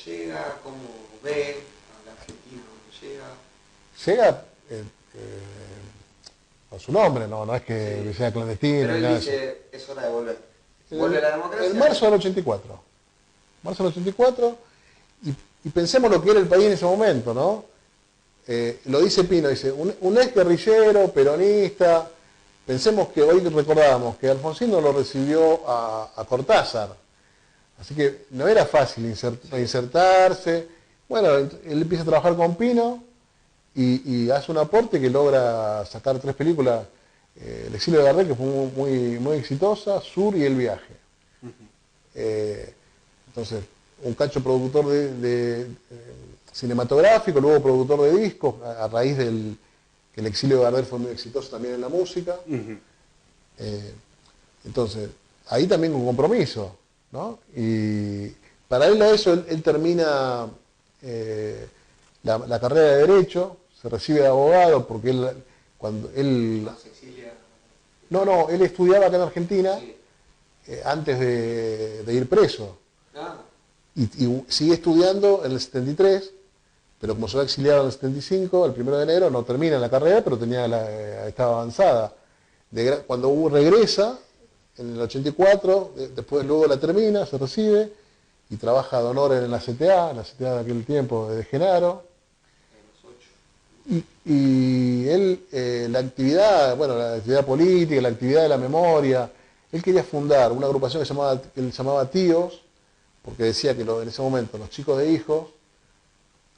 B: llega, cómo ve al argentino cuando llega.
D: Llega con su nombre, no es que sea clandestino.
B: Pero él
D: nada
B: dice, es hora de volver. Vuelve la democracia.
D: En marzo del 84. Y pensemos lo que era el país en ese momento, ¿no? Lo dice Pino, dice, un ex guerrillero, peronista. Pensemos que hoy recordamos que Alfonsino lo recibió a Cortázar. Así que no era fácil insertarse. Bueno, él empieza a trabajar con Pino y hace un aporte que logra sacar 3 películas. El exilio de Gardel, que fue muy exitosa, Sur y El viaje. Entonces, un Cacho productor de cinematográfico, luego productor de discos, a raíz del que el exilio de Gardel fue muy exitoso también en la música. Entonces, ahí también un compromiso, ¿no? Y paralelo a eso, él termina la carrera de Derecho, se recibe de abogado, porque él estudiaba acá en Argentina, sí, antes de ir preso. Y sigue estudiando en el 73, pero como se va exiliado en el 75, el 1 de enero, no termina la carrera, pero estaba avanzada. Cuando regresa, en el 84, después luego la termina, se recibe, y trabaja de honor en la CTA de aquel tiempo de Genaro. Y él, la actividad política, la actividad de la memoria, él quería fundar una agrupación que él llamaba Tíos, porque decía que en ese momento los chicos de hijos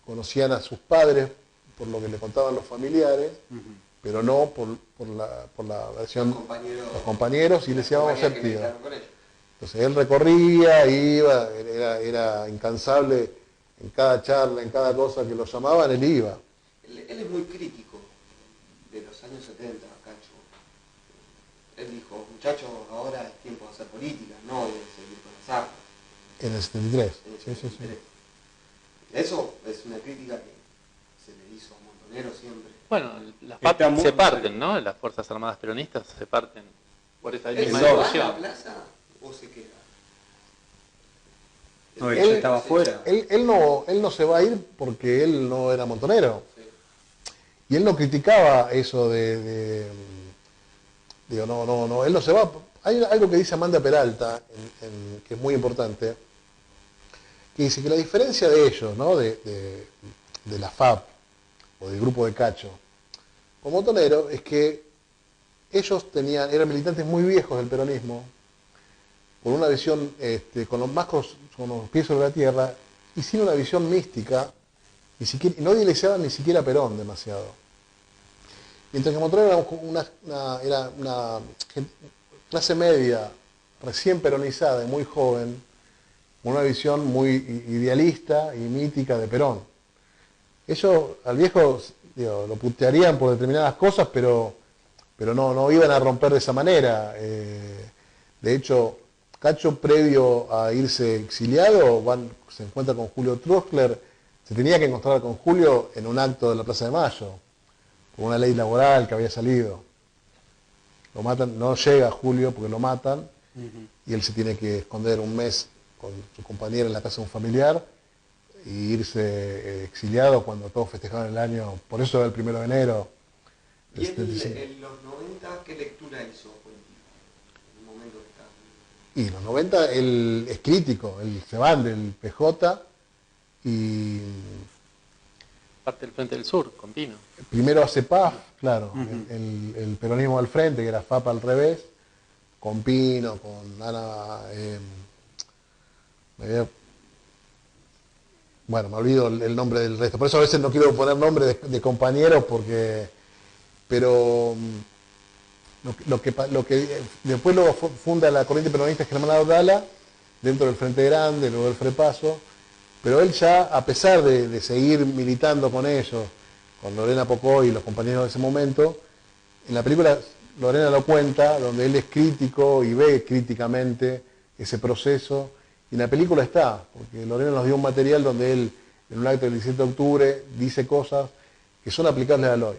D: conocían a sus padres por lo que le contaban los familiares, pero no por la versión de los compañeros, y le decía, vamos a ser tíos. Entonces él recorría, iba, era incansable en cada charla, en cada cosa que lo llamaban, él iba.
B: Él es muy crítico de los años 70, Cacho. Él dijo, muchachos, ahora es tiempo de hacer política, no de seguir con las armas.
D: En el 73.
B: En el 73. Sí. Eso es una crítica que se le hizo a Montonero siempre.
C: Bueno, las FAP se parten, ¿no? Las Fuerzas Armadas Peronistas se parten por esa misma
B: discusión.
C: discusión.
B: ¿Va a la plaza o se queda?
A: No, él estaba afuera.
D: Él no se va a ir porque él no era Montonero. Sí. Y él no criticaba eso digo, no, él no se va. Hay algo que dice Amanda Peralta, que es muy importante, que dice que la diferencia de ellos, ¿no? de la FAP o del grupo de Cacho con Montonero, es que ellos eran militantes muy viejos del peronismo, con una visión con los pies sobre la tierra, y sin una visión mística, y no idealizaban ni siquiera a Perón demasiado. Mientras que Montonero era una clase media, recién peronizada y muy joven, con una visión muy idealista y mítica de Perón. Ellos al viejo lo putearían por determinadas cosas, pero no iban a romper de esa manera. De hecho, Cacho, previo a irse exiliado, se encuentra con Julio Troxler. Se tenía que encontrar con Julio en un acto de la Plaza de Mayo, por una ley laboral que había salido. Lo matan, no llega Julio porque lo matan, y él se tiene que esconder un mes con su compañera en la casa de un familiar y irse exiliado cuando todos festejaban el año, por eso el 1 de enero.
B: ¿Y en los 90 qué lectura hizo política? En el momento que estaba.
D: Y en los 90 él es crítico, él se va del PJ y...
C: Parte del Frente del Sur, con Pino.
D: Primero hace PAF, claro, el peronismo al frente, que era FAP al revés, con Pino, con Ana... Bueno, me olvido el nombre del resto. Por eso a veces no quiero poner nombres de compañeros porque... Pero lo que después luego funda la corriente peronista Germán Abdala, dentro del Frente Grande, luego del Frepaso. Pero él ya, a pesar de seguir militando con ellos, con Lorena Pocoy y los compañeros de ese momento, en la película Lorena lo cuenta, donde él es crítico y ve críticamente ese proceso. Y en la película está, porque Lorena nos dio un material donde él, en un acto del 17 de octubre, dice cosas que son aplicables al hoy.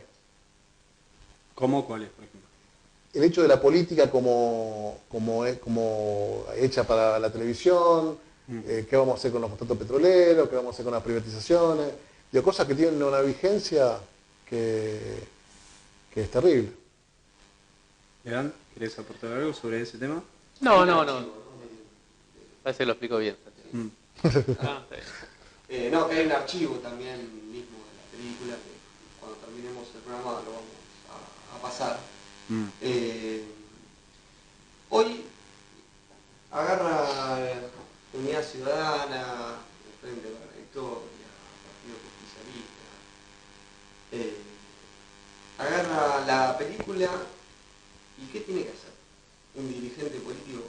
A: ¿Cómo? ¿Cuáles, por ejemplo?
D: El hecho de la política como hecha para la televisión, qué vamos a hacer con los contratos petroleros, qué vamos a hacer con las privatizaciones, digo, cosas que tienen una vigencia que es terrible.
A: Leandro, ¿querés aportar algo sobre ese tema?
C: No. Parece que lo explico bien.
B: No, que hay un archivo también mismo de la película que cuando terminemos el programa lo vamos a pasar. Hoy agarra Unidad Ciudadana, el Frente para la Victoria, Partido Justicialista, agarra la película y ¿qué tiene que hacer un dirigente político?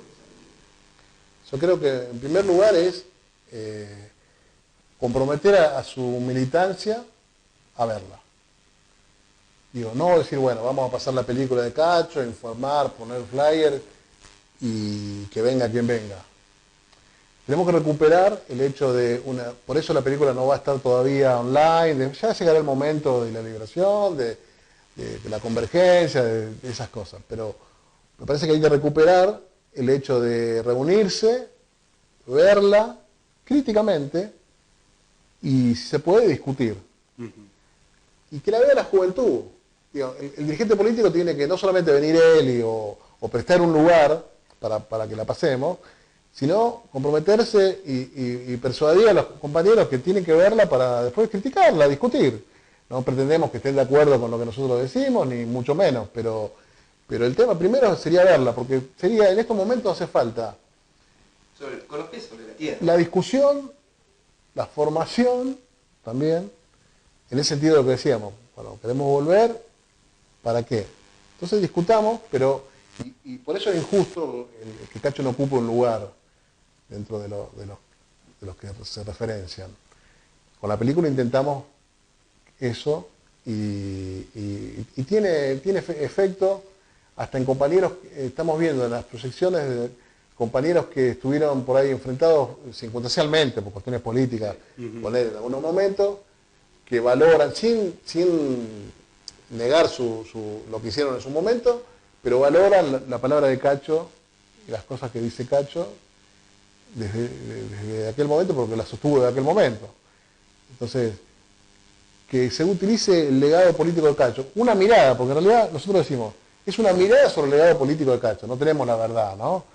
D: Yo creo que en primer lugar es comprometer a su militancia a verla. Digo, no decir, bueno, vamos a pasar la película de Cacho, informar, poner flyer y que venga quien venga. Tenemos que recuperar el hecho de por eso la película no va a estar todavía online, ya llegará el momento de la liberación, de la convergencia, de esas cosas. Pero me parece que hay que recuperar el hecho de reunirse, verla críticamente y, si se puede, discutir. Y que la vea la juventud. Digo, el dirigente político tiene que no solamente venir él o prestar un lugar para que la pasemos, sino comprometerse y persuadir a los compañeros que tienen que verla para después criticarla, discutir. No pretendemos que estén de acuerdo con lo que nosotros decimos, ni mucho menos, pero el tema primero sería verla, porque en estos momentos hace falta
B: con los pies sobre la tierra.
D: La discusión, la formación también, en ese sentido de lo que decíamos, bueno, queremos volver, ¿para qué? Entonces discutamos, pero, y por eso es injusto el que Cacho no ocupe un lugar dentro de los que se referencian. Con la película intentamos eso y tiene efecto hasta en compañeros, estamos viendo en las proyecciones de compañeros que estuvieron por ahí enfrentados circunstancialmente por cuestiones políticas, con él en algunos momentos, que valoran, sin negar lo que hicieron en su momento, pero valoran la palabra de Cacho y las cosas que dice Cacho desde aquel momento, porque las sostuvo desde aquel momento. Entonces, que se utilice el legado político de Cacho, una mirada, porque en realidad nosotros decimos, es una mirada sobre el legado político de Cacho, no tenemos la verdad, ¿no?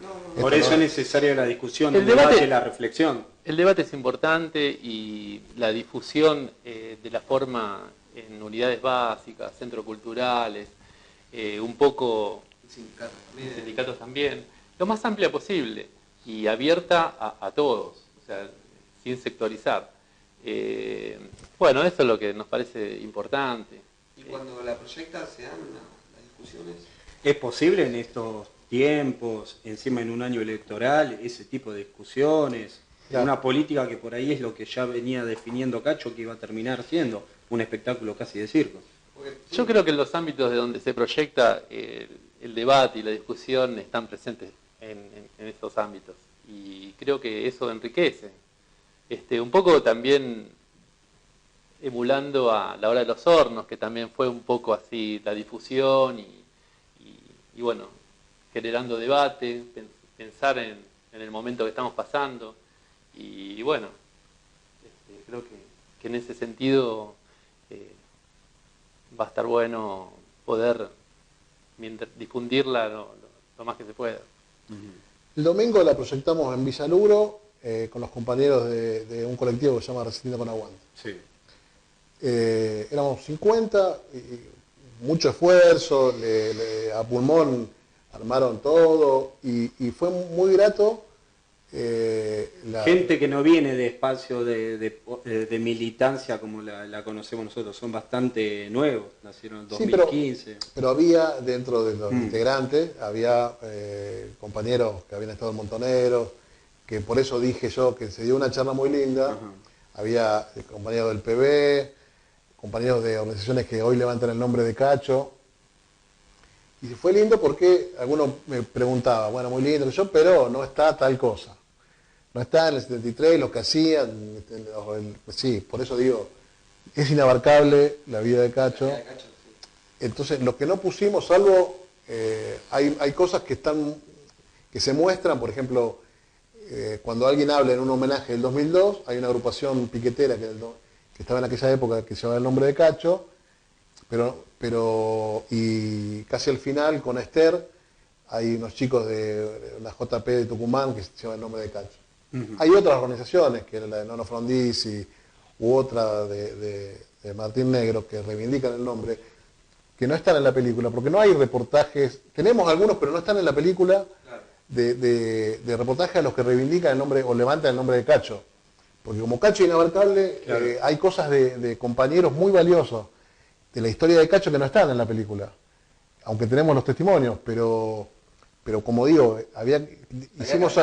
A: Por eso es necesaria la discusión, el debate, la reflexión.
C: El debate es importante y la difusión de la forma en unidades básicas, centros culturales, un poco sindicatos también, lo más amplia posible y abierta a todos, o sea, sin sectorizar. Bueno, eso es lo que nos parece importante.
B: ¿Y cuando la proyecta se dan las discusiones?
A: ¿Es posible en estos tiempos, encima en un año electoral, ese tipo de discusiones? Claro. Una política que por ahí es lo que ya venía definiendo Cacho, que iba a terminar siendo un espectáculo casi de circo.
C: Yo creo que en los ámbitos de donde se proyecta el debate y la discusión están presentes en estos ámbitos. Y creo que eso enriquece. Un poco también emulando a La Hora de los Hornos, que también fue un poco así la difusión y bueno, generando debate, pensar en el momento que estamos pasando. Y bueno, creo que en ese sentido va a estar bueno poder difundirla lo más que se pueda.
D: El domingo la proyectamos en Villaluro con los compañeros de un colectivo que se llama Resistiendo con Aguante.
A: Sí.
D: Éramos 50, mucho esfuerzo, a pulmón armaron todo y fue muy grato.
A: Gente que no viene de espacio de militancia como la conocemos nosotros, son bastante nuevos, nacieron en 2015.
D: Sí, pero había dentro de los integrantes, había compañeros que habían estado en Montoneros, que por eso dije yo que se dio una charla muy linda. Ajá. Había compañeros del PB, compañeros de organizaciones que hoy levantan el nombre de Cacho. Y fue lindo porque algunos me preguntaban, bueno, muy lindo, pero no está tal cosa. No está en el 73, lo que hacían, sí, por eso digo, es inabarcable la vida de Cacho. Entonces, lo que no pusimos, salvo, hay cosas que se muestran, por ejemplo, cuando alguien habla en un homenaje del 2002, hay una agrupación piquetera que estaba en aquella época que llevaba el nombre de Cacho, y casi al final, con Esther, hay unos chicos de una JP de Tucumán que llevan el nombre de Cacho. Hay otras organizaciones, que era la de Nono Frondizi, u otra de Martín Negro, que reivindican el nombre, que no están en la película, porque no hay reportajes, tenemos algunos, pero no están en la película, claro, de reportajes a los que reivindican el nombre, o levantan el nombre de Cacho. Porque como Cacho es inabarcable, claro, hay cosas de compañeros muy valiosos de la historia de Cacho que no están en la película. Aunque tenemos los testimonios, pero como digo, hicimos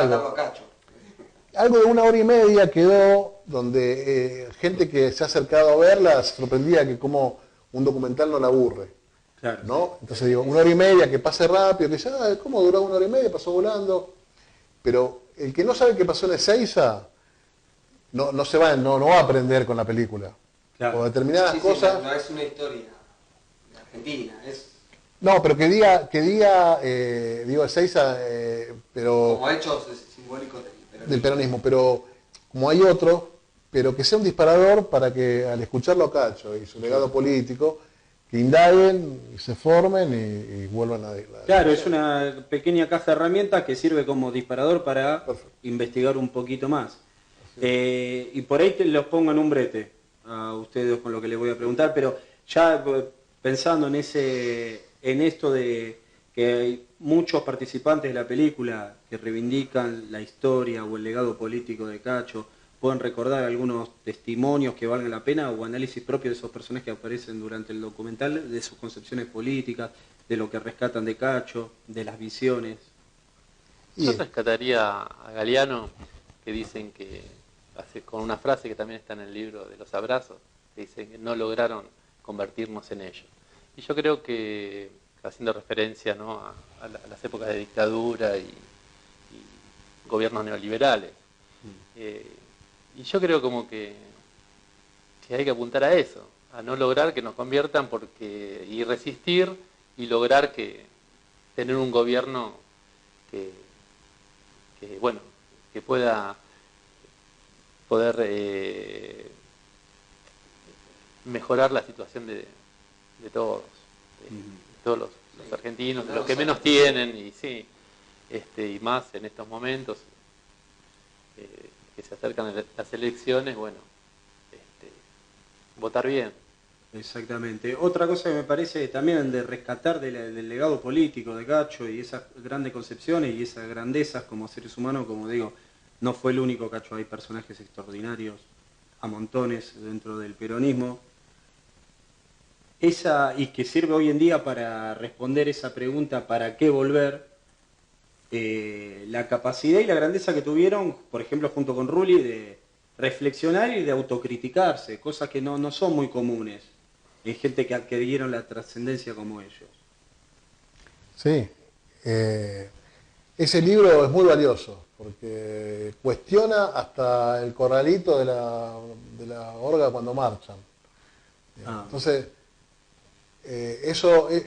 D: algo de 1 hora y media quedó, donde gente que se ha acercado a verla se sorprendía que como un documental no la aburre. Claro, ¿no? Entonces digo, 1 hora y media, que pase rápido, que ya, ¿cómo duró 1 hora y media? Pasó volando. Pero el que no sabe qué pasó en Ezeiza, no va a aprender con la película. Claro. O determinadas cosas.
B: No es una historia de Argentina, es.
D: No, pero que diga digo Ezeiza, pero.
B: Como hechos simbólicos
D: del peronismo, pero como hay otro, pero que sea un disparador para que al escucharlo a Cacho y su legado político, que indaguen, se formen y vuelvan a...
A: Claro, es una pequeña caja de herramientas que sirve como disparador para investigar un poquito más. Y por ahí los pongo en un brete a ustedes con lo que les voy a preguntar, pero ya pensando en esto de que hay muchos participantes de la película que reivindican la historia o el legado político de Cacho? ¿Pueden recordar algunos testimonios que valgan la pena o análisis propios de esos personajes que aparecen durante el documental, de sus concepciones políticas, de lo que rescatan de Cacho, de las visiones?
C: Yo rescataría a Galeano, que dicen que, con una frase que también está en el libro de los abrazos, que dicen que no lograron convertirnos en ellos. Y yo creo que, haciendo referencia, ¿no?, a las épocas de dictadura y gobiernos neoliberales, y yo creo como que hay que apuntar a eso, a no lograr que nos conviertan, y resistir y lograr tener un gobierno que pueda poder mejorar la situación de todos, de todos los argentinos, de los que menos tienen, y sí, y más en estos momentos que se acercan las elecciones, votar bien.
A: Exactamente. Otra cosa que me parece también de rescatar del legado político de Cacho y esas grandes concepciones y esas grandezas como seres humanos, como digo, no fue el único Cacho, hay personajes extraordinarios a montones dentro del peronismo. Y que sirve hoy en día para responder esa pregunta, ¿para qué volver? La capacidad y la grandeza que tuvieron, por ejemplo, junto con Rulli, de reflexionar y de autocriticarse, cosas que no son muy comunes. Hay gente que adquirieron la trascendencia como ellos.
D: Sí, ese libro es muy valioso, porque cuestiona hasta el corralito de la orga cuando marchan. Entonces,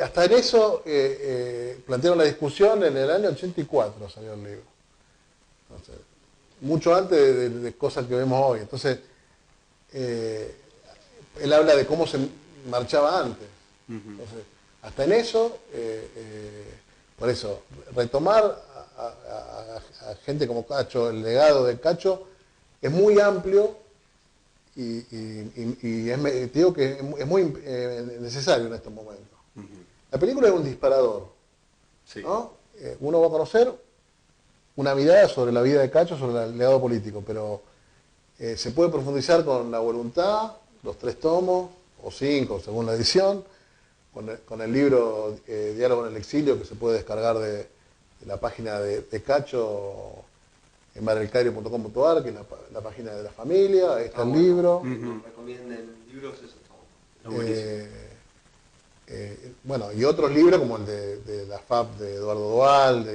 D: hasta en eso plantearon la discusión en el año 84, salió el libro. Entonces, mucho antes de cosas que vemos hoy. Entonces, él habla de cómo se marchaba antes. Entonces, hasta en eso, por eso, retomar a gente como Cacho, el legado de Cacho, es muy amplio y te digo que es muy necesario en estos momentos. La película es un disparador, sí, ¿no? Uno va a conocer una mirada sobre la vida de Cacho, sobre el legado político, pero se puede profundizar con La Voluntad, los 3 tomos, o 5, según la edición, con el libro Diálogo en el Exilio, que se puede descargar de la página de Cacho en marelcadri.com.ar, que es la página de la familia. Ahí está el libro.
B: Nos recomienden libros, eso está
D: bueno, y otros libros como el de la FAP de Eduardo Dual,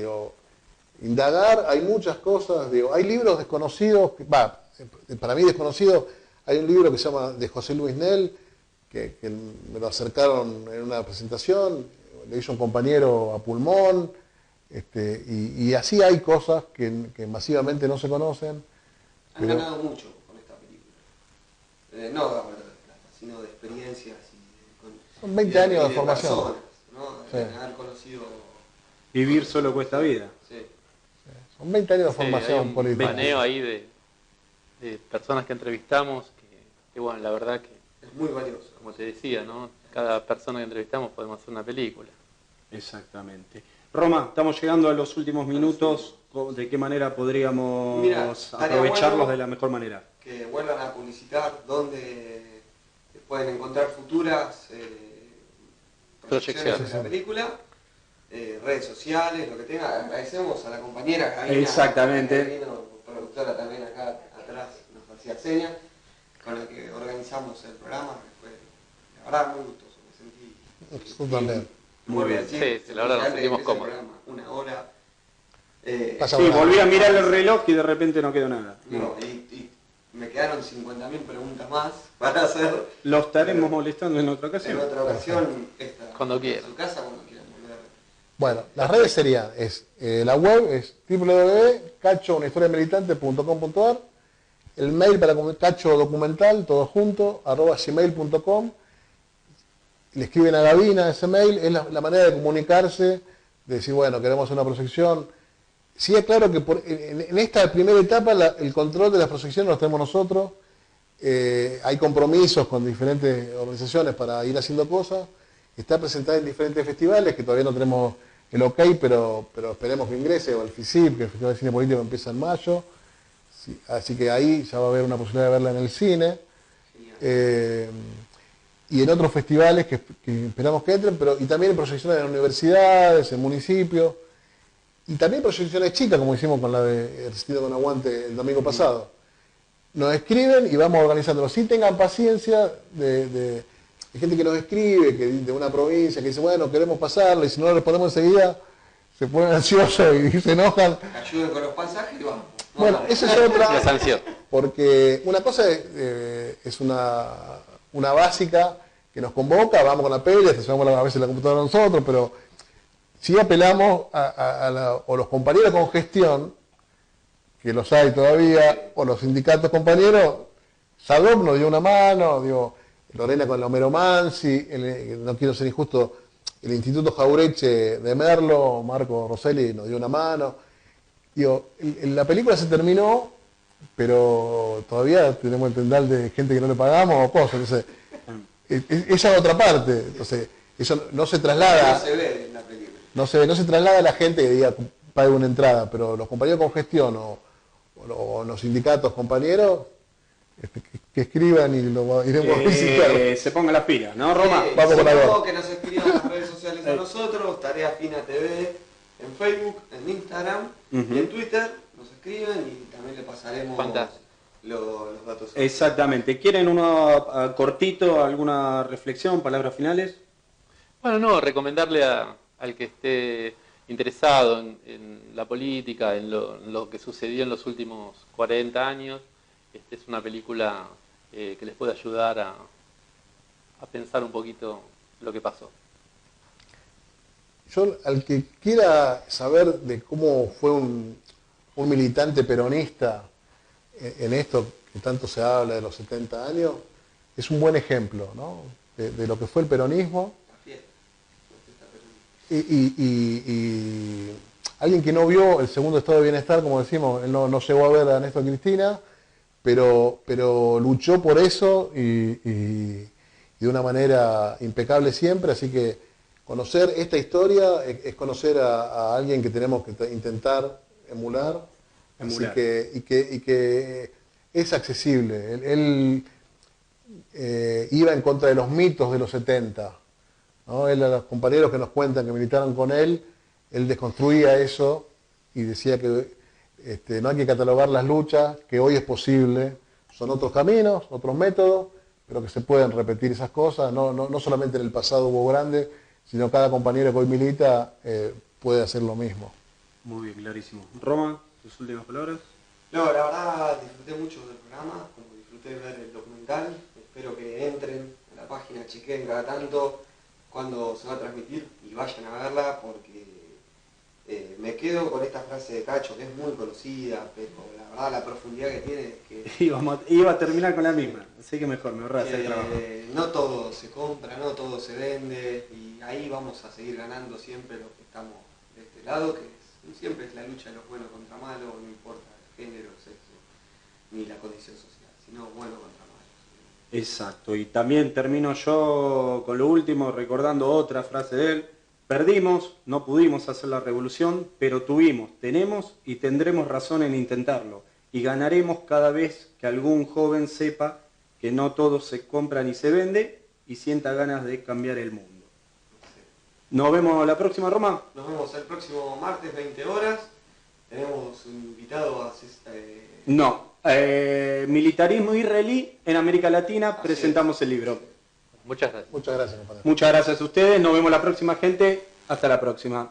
D: indagar, hay muchas cosas, hay libros desconocidos, para mí desconocidos, hay un libro que se llama de José Luis Nel, que me lo acercaron en una presentación, le hizo un compañero a pulmón, y así hay cosas que masivamente no se conocen.
B: Han ganado mucho con esta película. No de plata, sino de experiencias.
D: Son 20 años de formación.
B: Personas, ¿no? De haber conocido.
A: Vivir solo cuesta vida.
B: Sí.
D: Son 20 años de formación
C: hay un
D: política.
C: Un paneo ahí de personas que entrevistamos, que bueno, la verdad que
B: es muy valioso.
C: Como te decía, ¿no? Cada persona que entrevistamos podemos hacer una película.
A: Exactamente. Roma, estamos llegando a los últimos minutos. ¿De qué manera podríamos aprovecharlos de la mejor manera?
B: Que vuelvan a publicitar dónde pueden encontrar futuras proyecciones de la película, redes sociales, lo que tenga. Agradecemos a la compañera Gabina,
A: exactamente,
B: que vino, productora también acá atrás, nos hacía señas, con la que organizamos el programa, que fue, la verdad, muy gustoso, me sentí...
D: Tú también.
B: Muy bien,
C: sí, la verdad nos sentimos cómodos.
B: Una hora.
A: Sí, volví a mirar el reloj y de repente no quedó nada.
B: No, y me quedaron 50.000 preguntas más para hacer.
A: Lo estaremos molestando en otra ocasión.
B: En otra ocasión,
C: cuando quieran.
B: En su casa, cuando quieran volver.
D: Bueno, las redes serían, la web es www.cachounahistoriamilitante.com.ar, el mail para Cacho Documental, todo junto, @gmail.com. Le escriben a Gabina ese mail, es la manera de comunicarse, de decir, bueno, queremos hacer una proyección. Sí, es claro que en esta primera etapa el control de las proyecciones lo tenemos nosotros, hay compromisos con diferentes organizaciones para ir haciendo cosas, está presentada en diferentes festivales que todavía no tenemos el ok, pero esperemos que ingrese, o el FICIP, que el Festival de Cine Político empieza en mayo. Sí, así que ahí ya va a haber una posibilidad de verla en el cine. Y en otros festivales que esperamos que entren, y también en proyecciones en universidades, en municipios, y también proyecciones chicas, como hicimos con la de Resistiendo con Aguante el domingo pasado. Nos escriben y vamos organizándolo. Sí tengan paciencia de gente que nos escribe, de una provincia, que dice, bueno, queremos pasarla, y si no le respondemos enseguida, se ponen ansiosos y se enojan.
B: Ayuden con los pasajes y vamos.
D: Bueno, esa es otra.
C: La sanción.
D: Porque una cosa es una básica que nos convoca, vamos con la peli, hasta llevamos a veces la computadora nosotros, pero si apelamos o los compañeros con gestión, que los hay todavía, o los sindicatos compañeros, Sadop nos dio una mano, Lorena con el Homero Mansi, no quiero ser injusto, el Instituto Jaureche de Merlo, Marco Rosselli nos dio una mano. La película se terminó, pero todavía tenemos el tendal de gente que no le pagamos o cosas. Entonces, esa es otra parte. Entonces, eso no se traslada.
B: No se ve en la película.
D: No se traslada a la gente que diga pague una entrada, pero los compañeros con gestión o los sindicatos compañeros que escriban y lo iremos a visitar.
A: Se pongan las pilas, ¿no, Roma?
D: Vamos con la voz.
B: Que nos escriban en las redes sociales a nosotros, Tarea Fina TV, en Facebook, en Instagram y en Twitter. Nos escriben y también le pasaremos los datos.
A: Exactamente. ¿Quieren uno cortito, alguna reflexión, palabras finales?
C: Bueno, no, recomendarle al que esté interesado en la política, en lo que sucedió en los últimos 40 años. Es una película que les puede ayudar a pensar un poquito lo que pasó.
D: Yo, al que quiera saber de cómo fue un militante peronista en esto que tanto se habla de los 70 años, es un buen ejemplo, ¿no? de lo que fue el peronismo. Y alguien que no vio el segundo estado de bienestar, como decimos, él no llegó a ver a Néstor Cristina, pero luchó por eso y de una manera impecable siempre, así que conocer esta historia es conocer a alguien que tenemos que intentar emular. Así que es accesible. Él iba en contra de los mitos de los 70. ¿No? Él, a los compañeros que nos cuentan que militaron con él desconstruía eso y decía que no hay que catalogar las luchas, que hoy es posible. Son otros caminos, otros métodos, pero que se pueden repetir esas cosas. No solamente en el pasado hubo grandes, sino cada compañero que hoy milita puede hacer lo mismo.
A: Muy bien, clarísimo. Roma, tus últimas palabras.
B: No, la verdad disfruté mucho del programa, como disfruté de ver el documental. Espero que entren a la página, chequen cada tanto cuando se va a transmitir y vayan a verla, porque me quedo con esta frase de Cacho, que es muy conocida, pero la verdad la profundidad que tiene es que...
A: Iba a terminar con la misma, así que mejor, me ahorras el trabajo.
B: No todo se compra, no todo se vende, y ahí vamos a seguir ganando siempre los que estamos de este lado, que siempre es la lucha de los buenos contra malos, no importa el género, el sexo, ni la condición social, sino bueno contra malos.
A: Exacto, y también termino yo con lo último recordando otra frase de él. Perdimos, no pudimos hacer la revolución, pero tuvimos, tenemos y tendremos razón en intentarlo. Y ganaremos cada vez que algún joven sepa que no todo se compra ni se vende y sienta ganas de cambiar el mundo. Nos vemos la próxima, Roma.
B: Nos vemos el próximo martes, 20 horas. Tenemos un invitado a...
A: Militarismo israelí en América Latina. Presentamos el libro.
C: Muchas gracias.
D: Muchas gracias, compañero.
A: Muchas gracias a ustedes. Nos vemos la próxima, gente. Hasta la próxima.